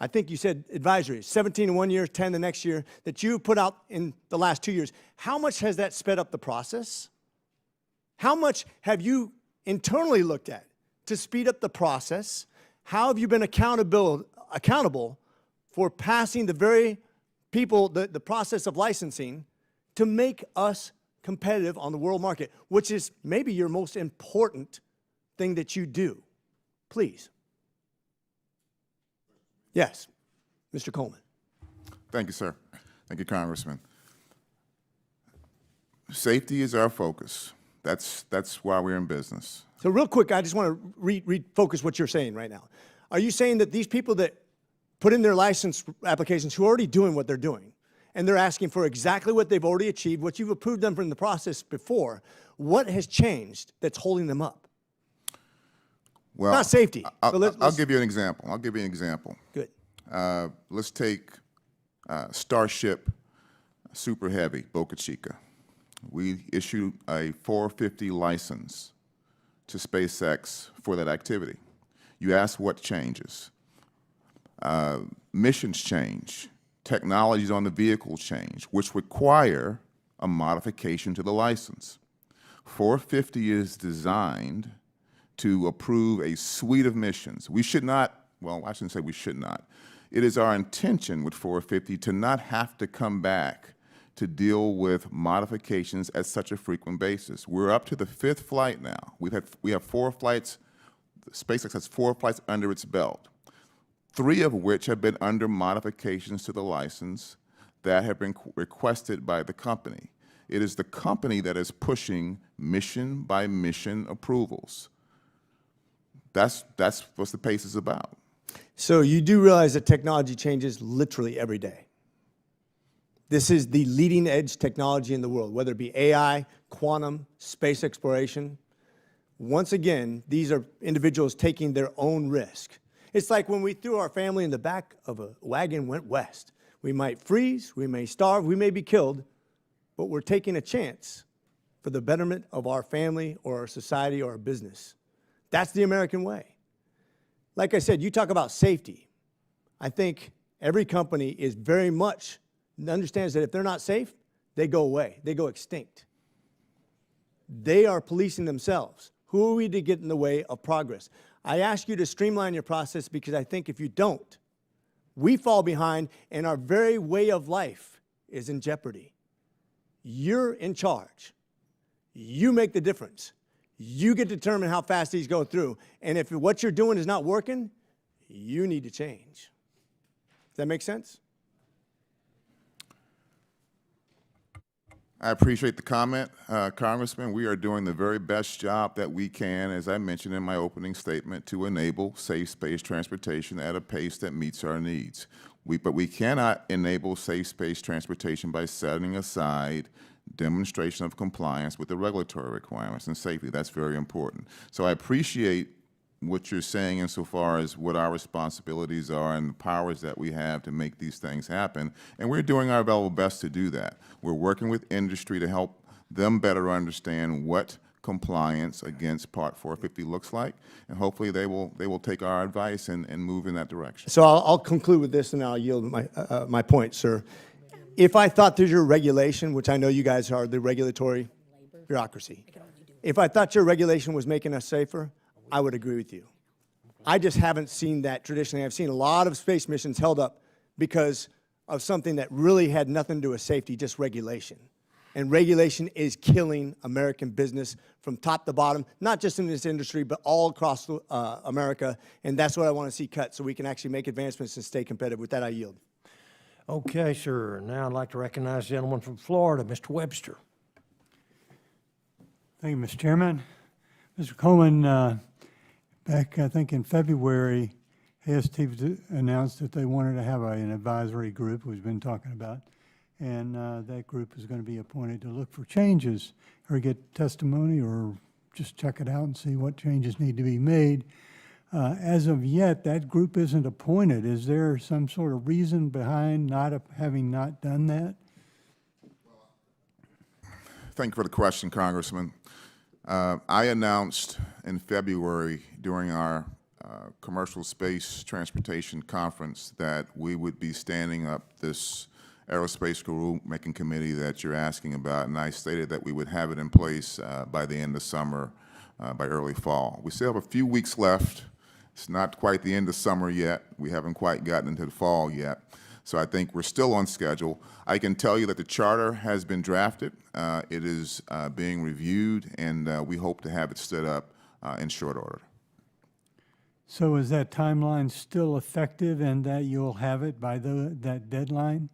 I think you said advisories, 17 in 1 year, 10 the next year, that you put out in the last 2 years, how much has that sped up the process? How much have you internally looked at to speed up the process? How have you been accountable for passing the very people, the process of licensing to make us competitive on the world market, which is maybe your most important thing that you do? Please. Yes, Mr. Coleman. Thank you, sir. Thank you, Congressman. Safety is our focus. That's why we're in business. So real quick, I just want to refocus what you're saying right now. Are you saying that these people that put in their license applications who are already doing what they're doing, and they're asking for exactly what they've already achieved, what you've approved them from the process before, what has changed that's holding them up? Well, Not safety. I'll give you an example. I'll give you an example. Good. Let's take Starship Super Heavy, Boca Chica. We issued a 450 license to SpaceX for that activity. You ask what changes. Missions change. Technologies on the vehicle change, which require a modification to the license. 450 is designed to approve a suite of missions. We should not, well, I shouldn't say we should not. It is our intention with 450 to not have to come back to deal with modifications at such a frequent basis. We're up to the 5th flight now. We have 4 flights. SpaceX has 4 flights under its belt, 3 of which have been under modifications to the license that have been requested by the company. It is the company that is pushing mission by mission approvals. That's what the pace is about. So you do realize that technology changes literally every day. This is the leading edge technology in the world, whether it be AI, quantum, space exploration. Once again, these are individuals taking their own risk. It's like when we threw our family in the back of a wagon and went west. We might freeze, we may starve, we may be killed, but we're taking a chance for the betterment of our family or our society or our business. That's the American way. Like I said, you talk about safety. I think every company is very much understands that if they're not safe, they go away, they go extinct. They are policing themselves. Who are we to get in the way of progress? I ask you to streamline your process because I think if you don't, we fall behind and our very way of life is in jeopardy. You're in charge. You make the difference. You get to determine how fast these go through. And if what you're doing is not working, you need to change. Does that make sense? I appreciate the comment, Congressman. We are doing the very best job that we can, as I mentioned in my opening statement, to enable safe space transportation at a pace that meets our needs. But we cannot enable safe space transportation by setting aside demonstration of compliance with the regulatory requirements and safety. That's very important. So I appreciate what you're saying insofar as what our responsibilities are and the powers that we have to make these things happen, and we're doing our level best to do that. We're working with industry to help them better understand what compliance against Part 450 looks like, and hopefully they will take our advice and move in that direction. So I'll conclude with this and I'll yield my point, sir. If I thought there's your regulation, which I know you guys are the regulatory bureaucracy, if I thought your regulation was making us safer, I would agree with you. I just haven't seen that traditionally. I've seen a lot of space missions held up because of something that really had nothing to do with safety, just regulation. And regulation is killing American business from top to bottom, not just in this industry, but all across America. And that's what I want to see cut so we can actually make advancements and stay competitive. With that, I yield. Okay, sir. Now I'd like to recognize the gentleman from Florida, Mr. Webster. Thank you, Mr. Chairman. Mr. Coleman, back, I think in February, AST announced that they wanted to have an advisory group we've been talking about, and that group is going to be appointed to look for changes or get testimony or just check it out and see what changes need to be made. As of yet, that group isn't appointed. Is there some sort of reason behind having not done that? Thank you for the question, Congressman. I announced in February during our commercial space transportation conference that we would be standing up this aerospace rulemaking committee that you're asking about, and I stated that we would have it in place by the end of summer, by early fall. We still have a few weeks left. It's not quite the end of summer yet. We haven't quite gotten into the fall yet. So I think we're still on schedule. I can tell you that the charter has been drafted. It is being reviewed, and we hope to have it stood up in short order. So is that timeline still effective and that you'll have it by that deadline?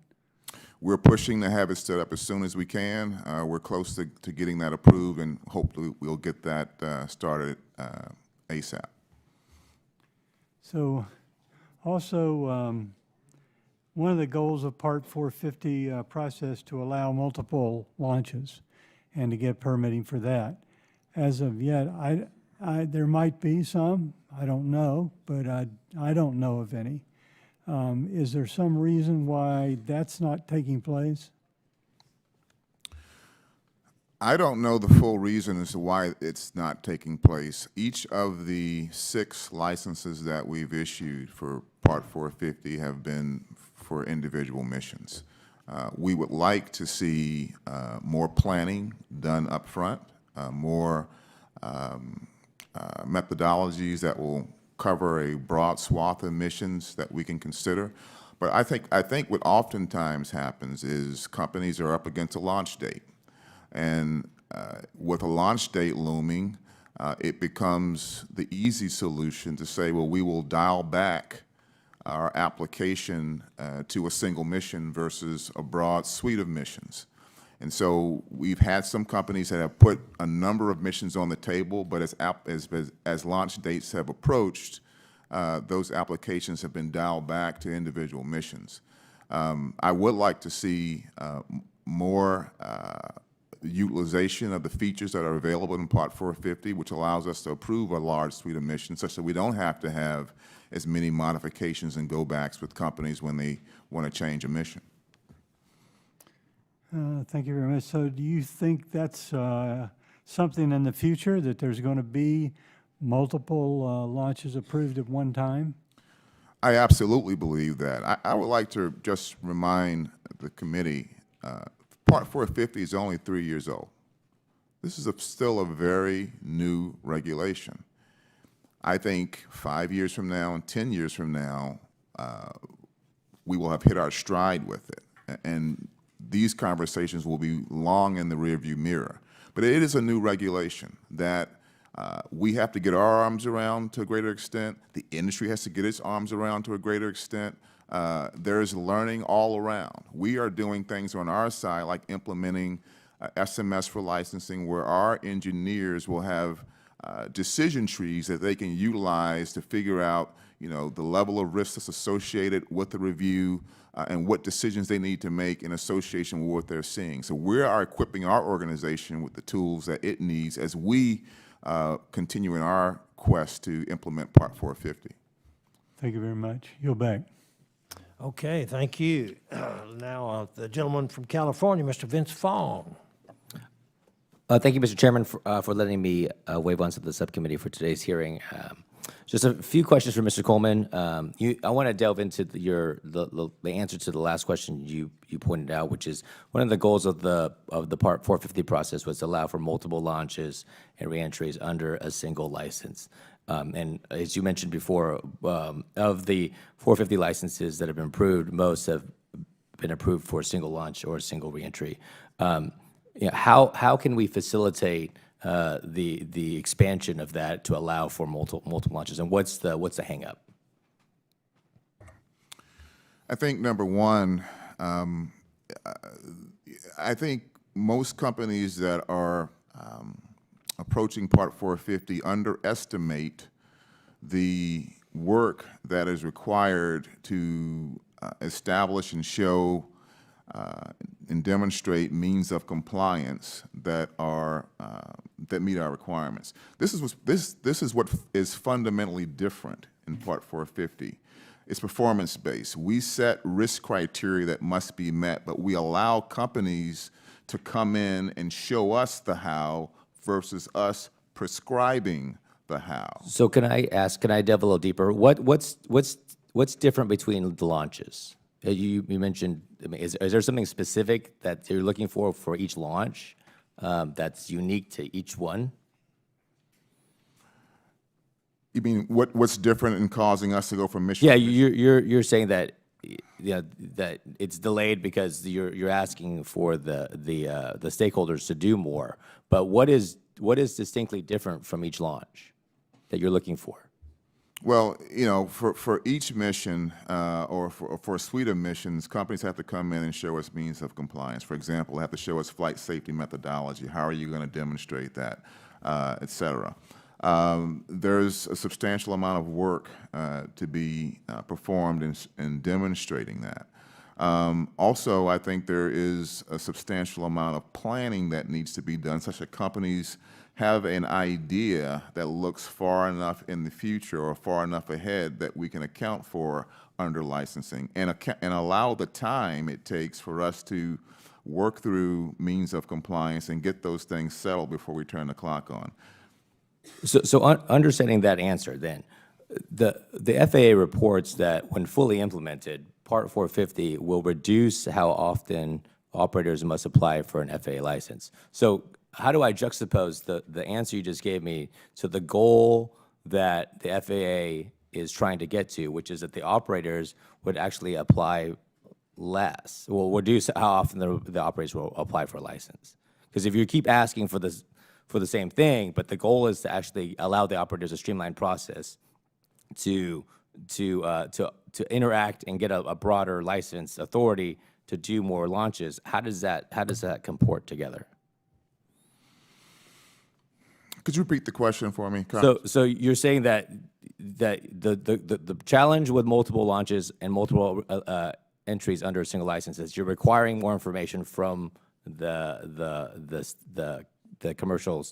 We're pushing to have it set up as soon as we can. We're close to getting that approved, and hopefully we'll get that started ASAP. So also, one of the goals of Part 450 process to allow multiple launches and to get permitting for that. As of yet, there might be some, I don't know, but I don't know of any. Is there some reason why that's not taking place? I don't know the full reason as to why it's not taking place. Each of the 6 licenses that we've issued for Part 450 have been for individual missions. We would like to see more planning done up front, more methodologies that will cover a broad swath of missions that we can consider. But I think what oftentimes happens is companies are up against a launch date. And with a launch date looming, it becomes the easy solution to say, well, we will dial back our application to a single mission versus a broad suite of missions. And so we've had some companies that have put a number of missions on the table, but as launch dates have approached, those applications have been dialed back to individual missions. I would like to see more utilization of the features that are available in Part 450, which allows us to approve a large suite of missions such that we don't have to have as many modifications and go-backs with companies when they want to change a mission. Thank you very much. So do you think that's something in the future, that there's going to be multiple launches approved at one time? I absolutely believe that. I would like to just remind the committee, Part 450 is only 3 years old. This is still a very new regulation. I think 5 years from now and 10 years from now, we will have hit our stride with it. And these conversations will be long in the rearview mirror. But it is a new regulation that we have to get our arms around to a greater extent. The industry has to get its arms around to a greater extent. There is learning all around. We are doing things on our side, like implementing SMS for licensing, where our engineers will have decision trees that they can utilize to figure out, the level of risk that's associated with the review and what decisions they need to make in association with what they're seeing. So we are equipping our organization with the tools that it needs as we continue in our quest to implement Part 450. Thank you very much. Yield back. Okay, thank you. Now, the gentleman from California, Mr. Vince Fong. Thank you, Mr. Chairman, for letting me waive onto the subcommittee for today's hearing. Just a few questions for Mr. Coleman. I want to delve into the answer to the last question you pointed out, which is one of the goals of the Part 450 process was to allow for multiple launches and reentries under a single license. And as you mentioned before, of the 450 licenses that have been approved, most have been approved for a single launch or a single reentry. How can we facilitate the expansion of that to allow for multiple launches, and what's the hang up? I think number one, I think most companies that are approaching Part 450 underestimate the work that is required to establish and show and demonstrate means of compliance that are that meet our requirements. This is what is fundamentally different in Part 450. It's performance-based. We set risk criteria that must be met, but we allow companies to come in and show us the how versus us prescribing the how. So can I delve a little deeper? What's different between the launches? You mentioned, is there something specific that you're looking for each launch that's unique to each one? You mean what's different in causing us to go from mission? Yeah, you're saying that that it's delayed because you're asking for the stakeholders to do more. But what is distinctly different from each launch that you're looking for? Well, you know, for each mission or for a suite of missions, companies have to come in and show us means of compliance. For example, they have to show us flight safety methodology. How are you going to demonstrate that, et cetera. There's a substantial amount of work to be performed in demonstrating that. Also, I think there is a substantial amount of planning that needs to be done, such that companies have an idea that looks far enough in the future or far enough ahead that we can account for under licensing and allow the time it takes for us to work through means of compliance and get those things settled before we turn the clock on. So understanding that answer, then, the FAA reports that when fully implemented, Part 450 will reduce how often operators must apply for an FAA license. So how do I juxtapose the answer you just gave me to the goal that the FAA is trying to get to, which is that the operators would actually apply less, will reduce how often the operators will apply for a license? Because if you keep asking for the same thing, but the goal is to actually allow the operators a streamlined process to interact and get a broader license authority to do more launches, how does that comport together? Could you repeat the question for me? So you're saying that the challenge with multiple launches and multiple entries under a single license is you're requiring more information from the commercial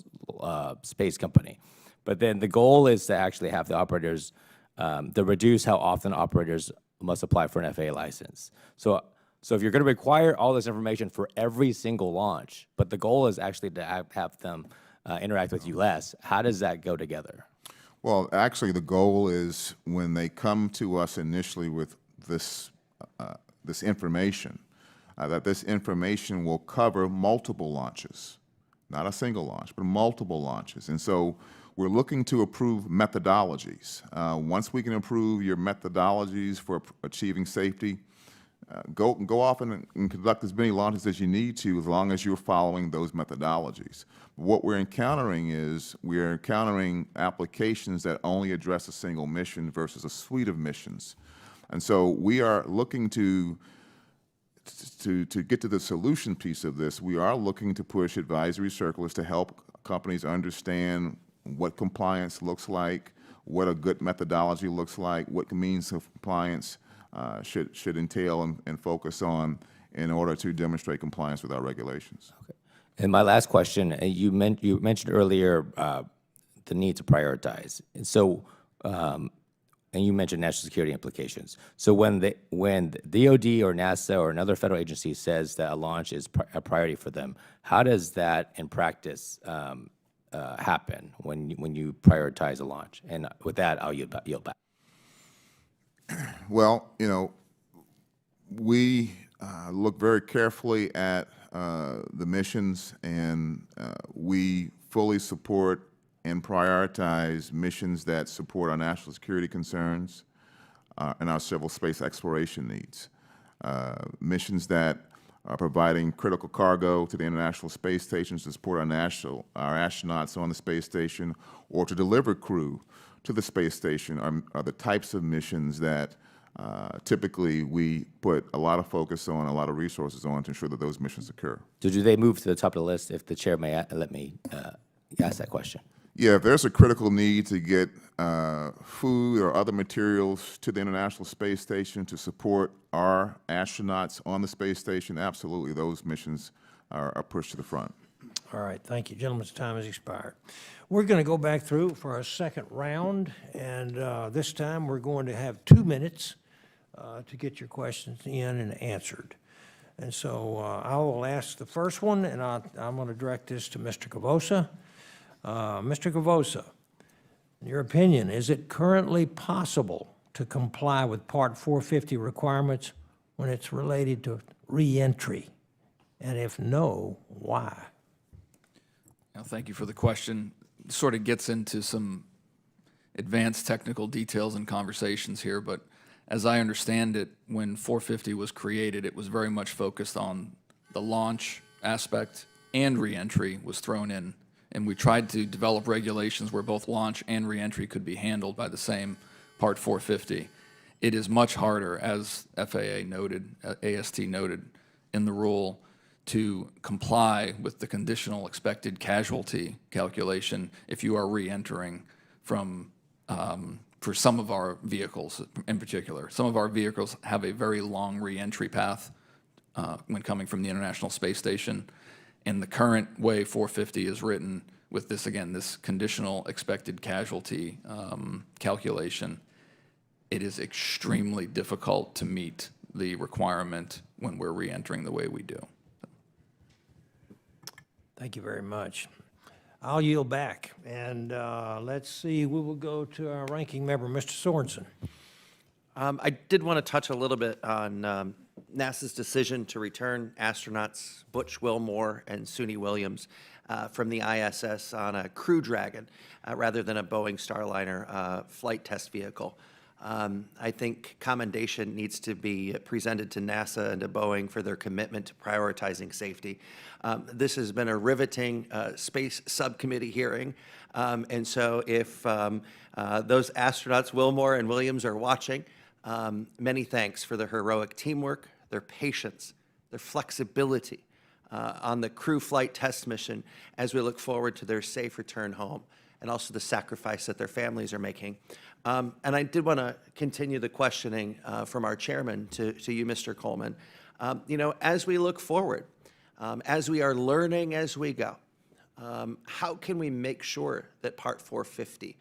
space company, but then the goal is to actually have the operators to reduce how often operators must apply for an FAA license. So if you're going to require all this information for every single launch, but the goal is actually to have them interact with you less, how does that go together? Well, actually, the goal is when they come to us initially with this information, that this information will cover multiple launches, not a single launch, but multiple launches. And so we're looking to approve methodologies. Once we can approve your methodologies for achieving safety, go off and conduct as many launches as you need to, as long as you're following those methodologies. What we're encountering is we're encountering applications that only address a single mission versus a suite of missions. And so we are looking to get to the solution piece of this. We are looking to push advisory circulars to help companies understand what compliance looks like, what a good methodology looks like, what means of compliance should entail and focus on in order to demonstrate compliance with our regulations. Okay. And my last question, you mentioned earlier the need to prioritize. And so, and you mentioned national security implications. So when DOD or NASA or another federal agency says that a launch is a priority for them, how does that in practice happen when you prioritize a launch? And with that, I'll yield back. Well, you know, we look very carefully at the missions, and we fully support and prioritize missions that support our national security concerns and our civil space exploration needs. Missions that are providing critical cargo to the International Space Station to support our astronauts on the space station, or to deliver crew to the space station are the types of missions that typically we put a lot of focus on, a lot of resources on to ensure that those missions occur. So do they move to the top of the list, if the chair may let me ask that question? Yeah, if there's a critical need to get food or other materials to the International Space Station to support our astronauts on the space station, absolutely, those missions are pushed to the front. All right, thank you. Gentlemen's time has expired. We're going to go back through for our second round, and this time we're going to have 2 minutes to get your questions in and answered. And so I will ask the first one, and I'm going to direct this to Mr. Cavossa. Mr. Cavossa, in your opinion, is it currently possible to comply with Part 450 requirements when it's related to reentry? And if no, why? Thank you for the question. It sort of gets into some advanced technical details and conversations here, but as I understand it, when 450 was created, it was very much focused on the launch aspect, and reentry was thrown in. And we tried to develop regulations where both launch and reentry could be handled by the same Part 450. It is much harder, as FAA noted, AST noted in the rule, to comply with the conditional expected casualty calculation if you are re-entering from, for some of our vehicles in particular. Some of our vehicles have a very long re-entry path when coming from the International Space Station. And the current way 450 is written with this, again, this conditional expected casualty calculation, it is extremely difficult to meet the requirement when we're re-entering the way we do. Thank you very much. I'll yield back, and let's see, we will go to our ranking member, Mr. Sorensen. I did want to touch a little bit on NASA's decision to return astronauts Butch Wilmore and Suni Williams from the ISS on a Crew Dragon rather than a Boeing Starliner flight test vehicle. I think commendation needs to be presented to NASA and to Boeing for their commitment to prioritizing safety. This has been a riveting space subcommittee hearing, and so if those astronauts, Wilmore and Williams, are watching, many thanks for their heroic teamwork, their patience, their flexibility on the crew flight test mission as we look forward to their safe return home, and also the sacrifice that their families are making. And I did want to continue the questioning from our chairman to you, Mr. Coleman. You know, as we look forward, as we are learning as we go, how can we make sure that Part 450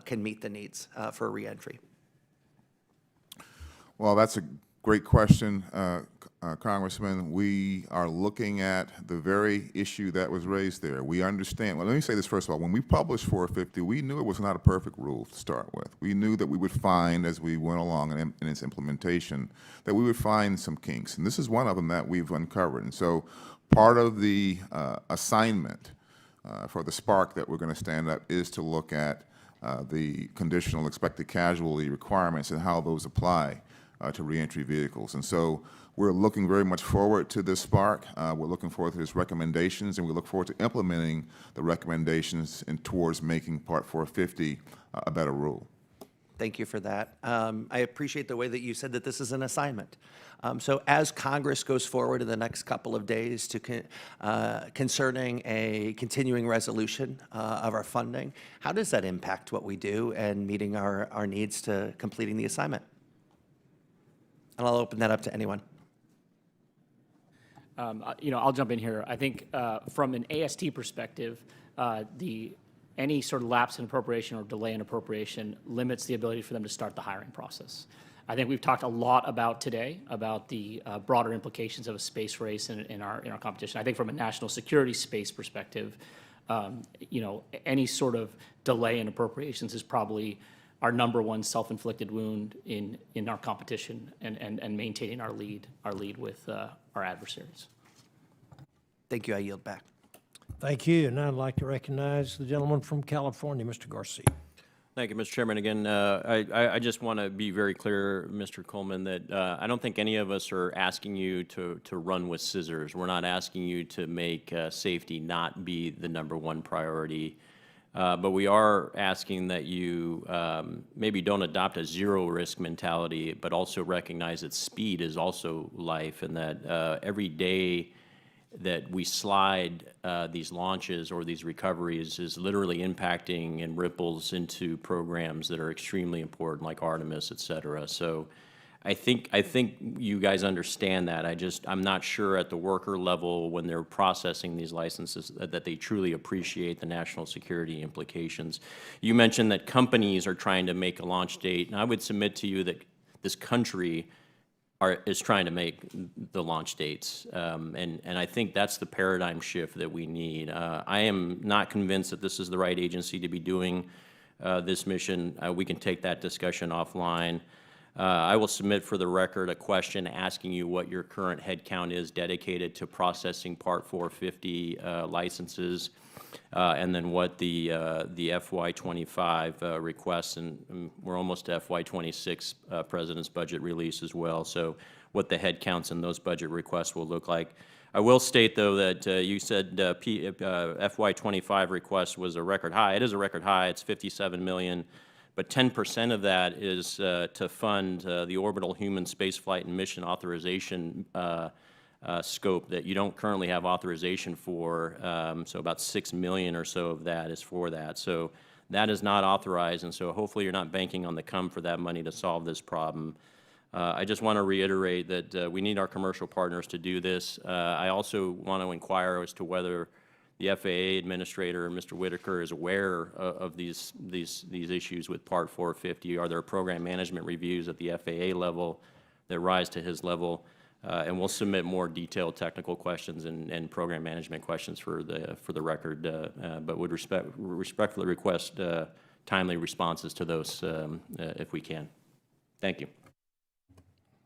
can meet the needs for reentry? Well, that's a great question, Congressman. We are looking at the very issue that was raised there. We understand. Well, let me say this first of all. When we published 450, we knew it was not a perfect rule to start with. We knew that we would find, as we went along in its implementation, that we would find some kinks. And this is one of them that we've uncovered. And so part of the assignment for the Spark that we're going to stand up is to look at the conditional expected casualty requirements and how those apply to reentry vehicles. And so we're looking very much forward to this Spark. We're looking forward to its recommendations, and we look forward to implementing the recommendations and towards making Part 450 a better rule. Thank you for that. I appreciate the way that you said that this is an assignment. So as Congress goes forward in the next couple of days to concerning a continuing resolution of our funding, how does that impact what we do and meeting our needs to completing the assignment? And I'll open that up to anyone. You know, I'll jump in here. I think from an AST perspective, any sort of lapse in appropriation or delay in appropriation limits the ability for them to start the hiring process. I think we've talked a lot about today about the broader implications of a space race in our competition. I think from a national security space perspective, you know, any sort of delay in appropriations is probably our #1 self-inflicted wound in our competition and maintaining our lead with our adversaries. Thank you. I yield back. Thank you, and I'd like to recognize the gentleman from California, Mr. Garcia. Thank you, Mr. Chairman. Again, I just want to be very clear, Mr. Coleman, that I don't think any of us are asking you to run with scissors. We're not asking you to make safety not be the #1 priority. But we are asking that you maybe don't adopt a zero-risk mentality, but also recognize that speed is also life, and that every day that we slide these launches or these recoveries is literally impacting and ripples into programs that are extremely important, like Artemis, et cetera. So I think you guys understand that. I'm not sure at the worker level when they're processing these licenses that they truly appreciate the national security implications. You mentioned that companies are trying to make a launch date, and I would submit to you that this country is trying to make the launch dates, and I think that's the paradigm shift that we need. I am not convinced that this is the right agency to be doing this mission. We can take that discussion offline. I will submit for the record a question asking you what your current headcount is dedicated to processing Part 450 licenses, and then what the FY25 requests, and we're almost to FY26 President's budget release as well, so what the headcounts in those budget requests will look like. I will state, though, that you said FY25 request was a record high. It is a record high. It's $57 million. but 10% of that is to fund the orbital human spaceflight and mission authorization scope that you don't currently have authorization for. So about 6 million or so of that is for that. So that is not authorized, and so hopefully you're not banking on the come for that money to solve this problem. I just want to reiterate that we need our commercial partners to do this. I also want to inquire as to whether the FAA administrator, Mr. Whitaker, is aware of these issues with Part 450. Are there program management reviews at the FAA level that rise to his level? And we'll submit more detailed technical questions and program management questions for the record, but would respectfully request timely responses to those if we can. Thank you.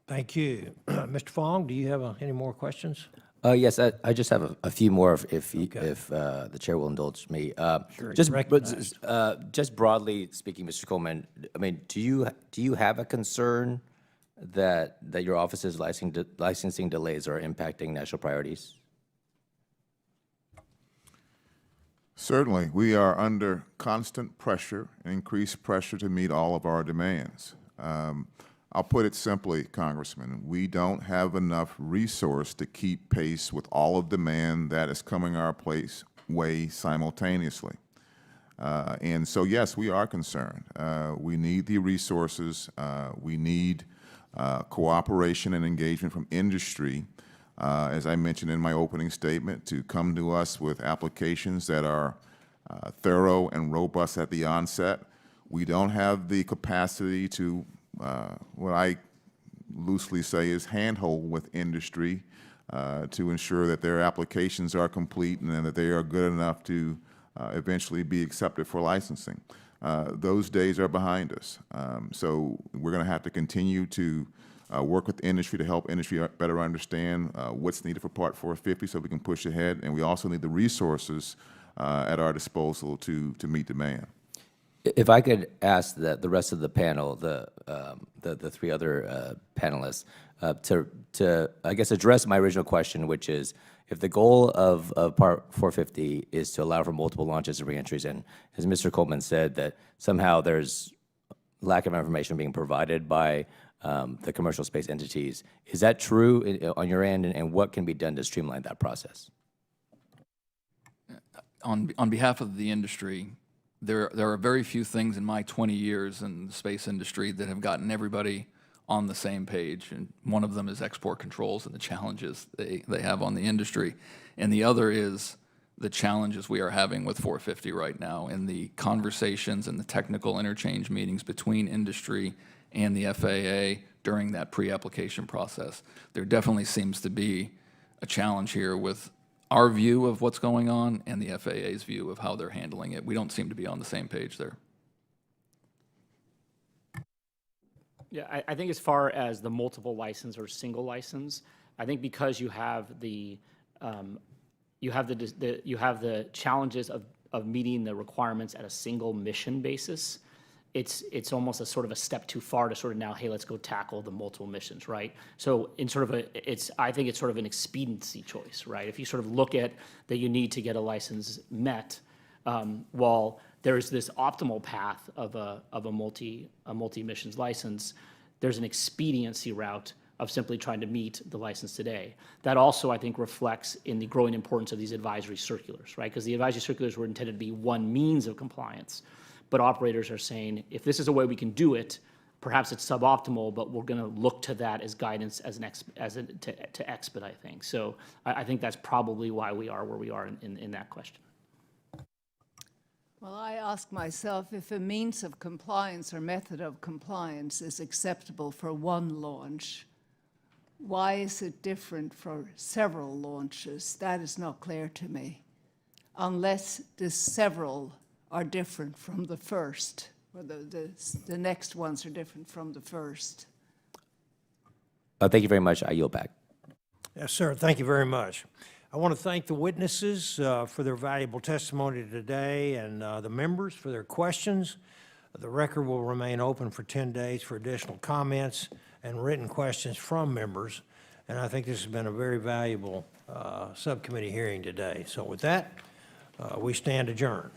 Thank you. Mr. Fong, do you have any more questions? Yes, I just have a few more if the chair will indulge me. Sure, Just broadly speaking, Mr. Coleman, I mean, do you have a concern that your office's licensing delays are impacting national priorities? Certainly. We are under constant pressure, increased pressure to meet all of our demands. I'll put it simply, Congressman, we don't have enough resource to keep pace with all of demand that is coming our way simultaneously. And so, yes, we are concerned. We need the resources. We need cooperation and engagement from industry, as I mentioned in my opening statement, to come to us with applications that are thorough and robust at the onset. We don't have the capacity to what I loosely say is handhold with industry to ensure that their applications are complete and that they are good enough to eventually be accepted for licensing. Those days are behind us. So we're going to have to continue to work with industry to help industry better understand what's needed for Part 450 so we can push ahead. And we also need the resources at our disposal to meet demand. If I could ask the rest of the panel, the three other panelists, to I guess address my original question, which is, if the goal of Part 450 is to allow for multiple launches and reentries, and as Mr. Coleman said, that somehow there's lack of information being provided by the commercial space entities, is that true on your end, and what can be done to streamline that process? On behalf of the industry, there are very few things in my 20 years in the space industry that have gotten everybody on the same page, and one of them is export controls and the challenges they have on the industry, and the other is the challenges we are having with 450 right now and the conversations and the technical interchange meetings between industry and the FAA during that pre-application process. There definitely seems to be a challenge here with our view of what's going on and the FAA's view of how they're handling it. We don't seem to be on the same page there. Yeah, I think as far as the multiple license or single license, I think because you have the challenges of meeting the requirements at a single mission basis, it's almost a sort of a step too far to sort of now, hey, let's go tackle the multiple missions, right? So in sort of I think it's sort of an expediency choice, right? If you sort of look at that you need to get a license met, while there's this optimal path of a multi-missions license, there's an expediency route of simply trying to meet the license today. That also, I think, reflects in the growing importance of these advisory circulars, right? Because the advisory circulars were intended to be one means of compliance, but operators are saying, if this is a way we can do it, perhaps it's suboptimal, but we're going to look to that as guidance to expedite things. So I think that's probably why we are where we are in that question. Well, I ask myself if a means of compliance or method of compliance is acceptable for one launch, why is it different for several launches? That is not clear to me, unless the several are different from the first, or the next ones are different from the first. Thank you very much. I yield back. Yes, sir. Thank you very much. I want to thank the witnesses for their valuable testimony today and the members for their questions. The record will remain open for 10 days for additional comments and written questions from members. And I think this has been a very valuable subcommittee hearing today. So with that, we stand adjourned.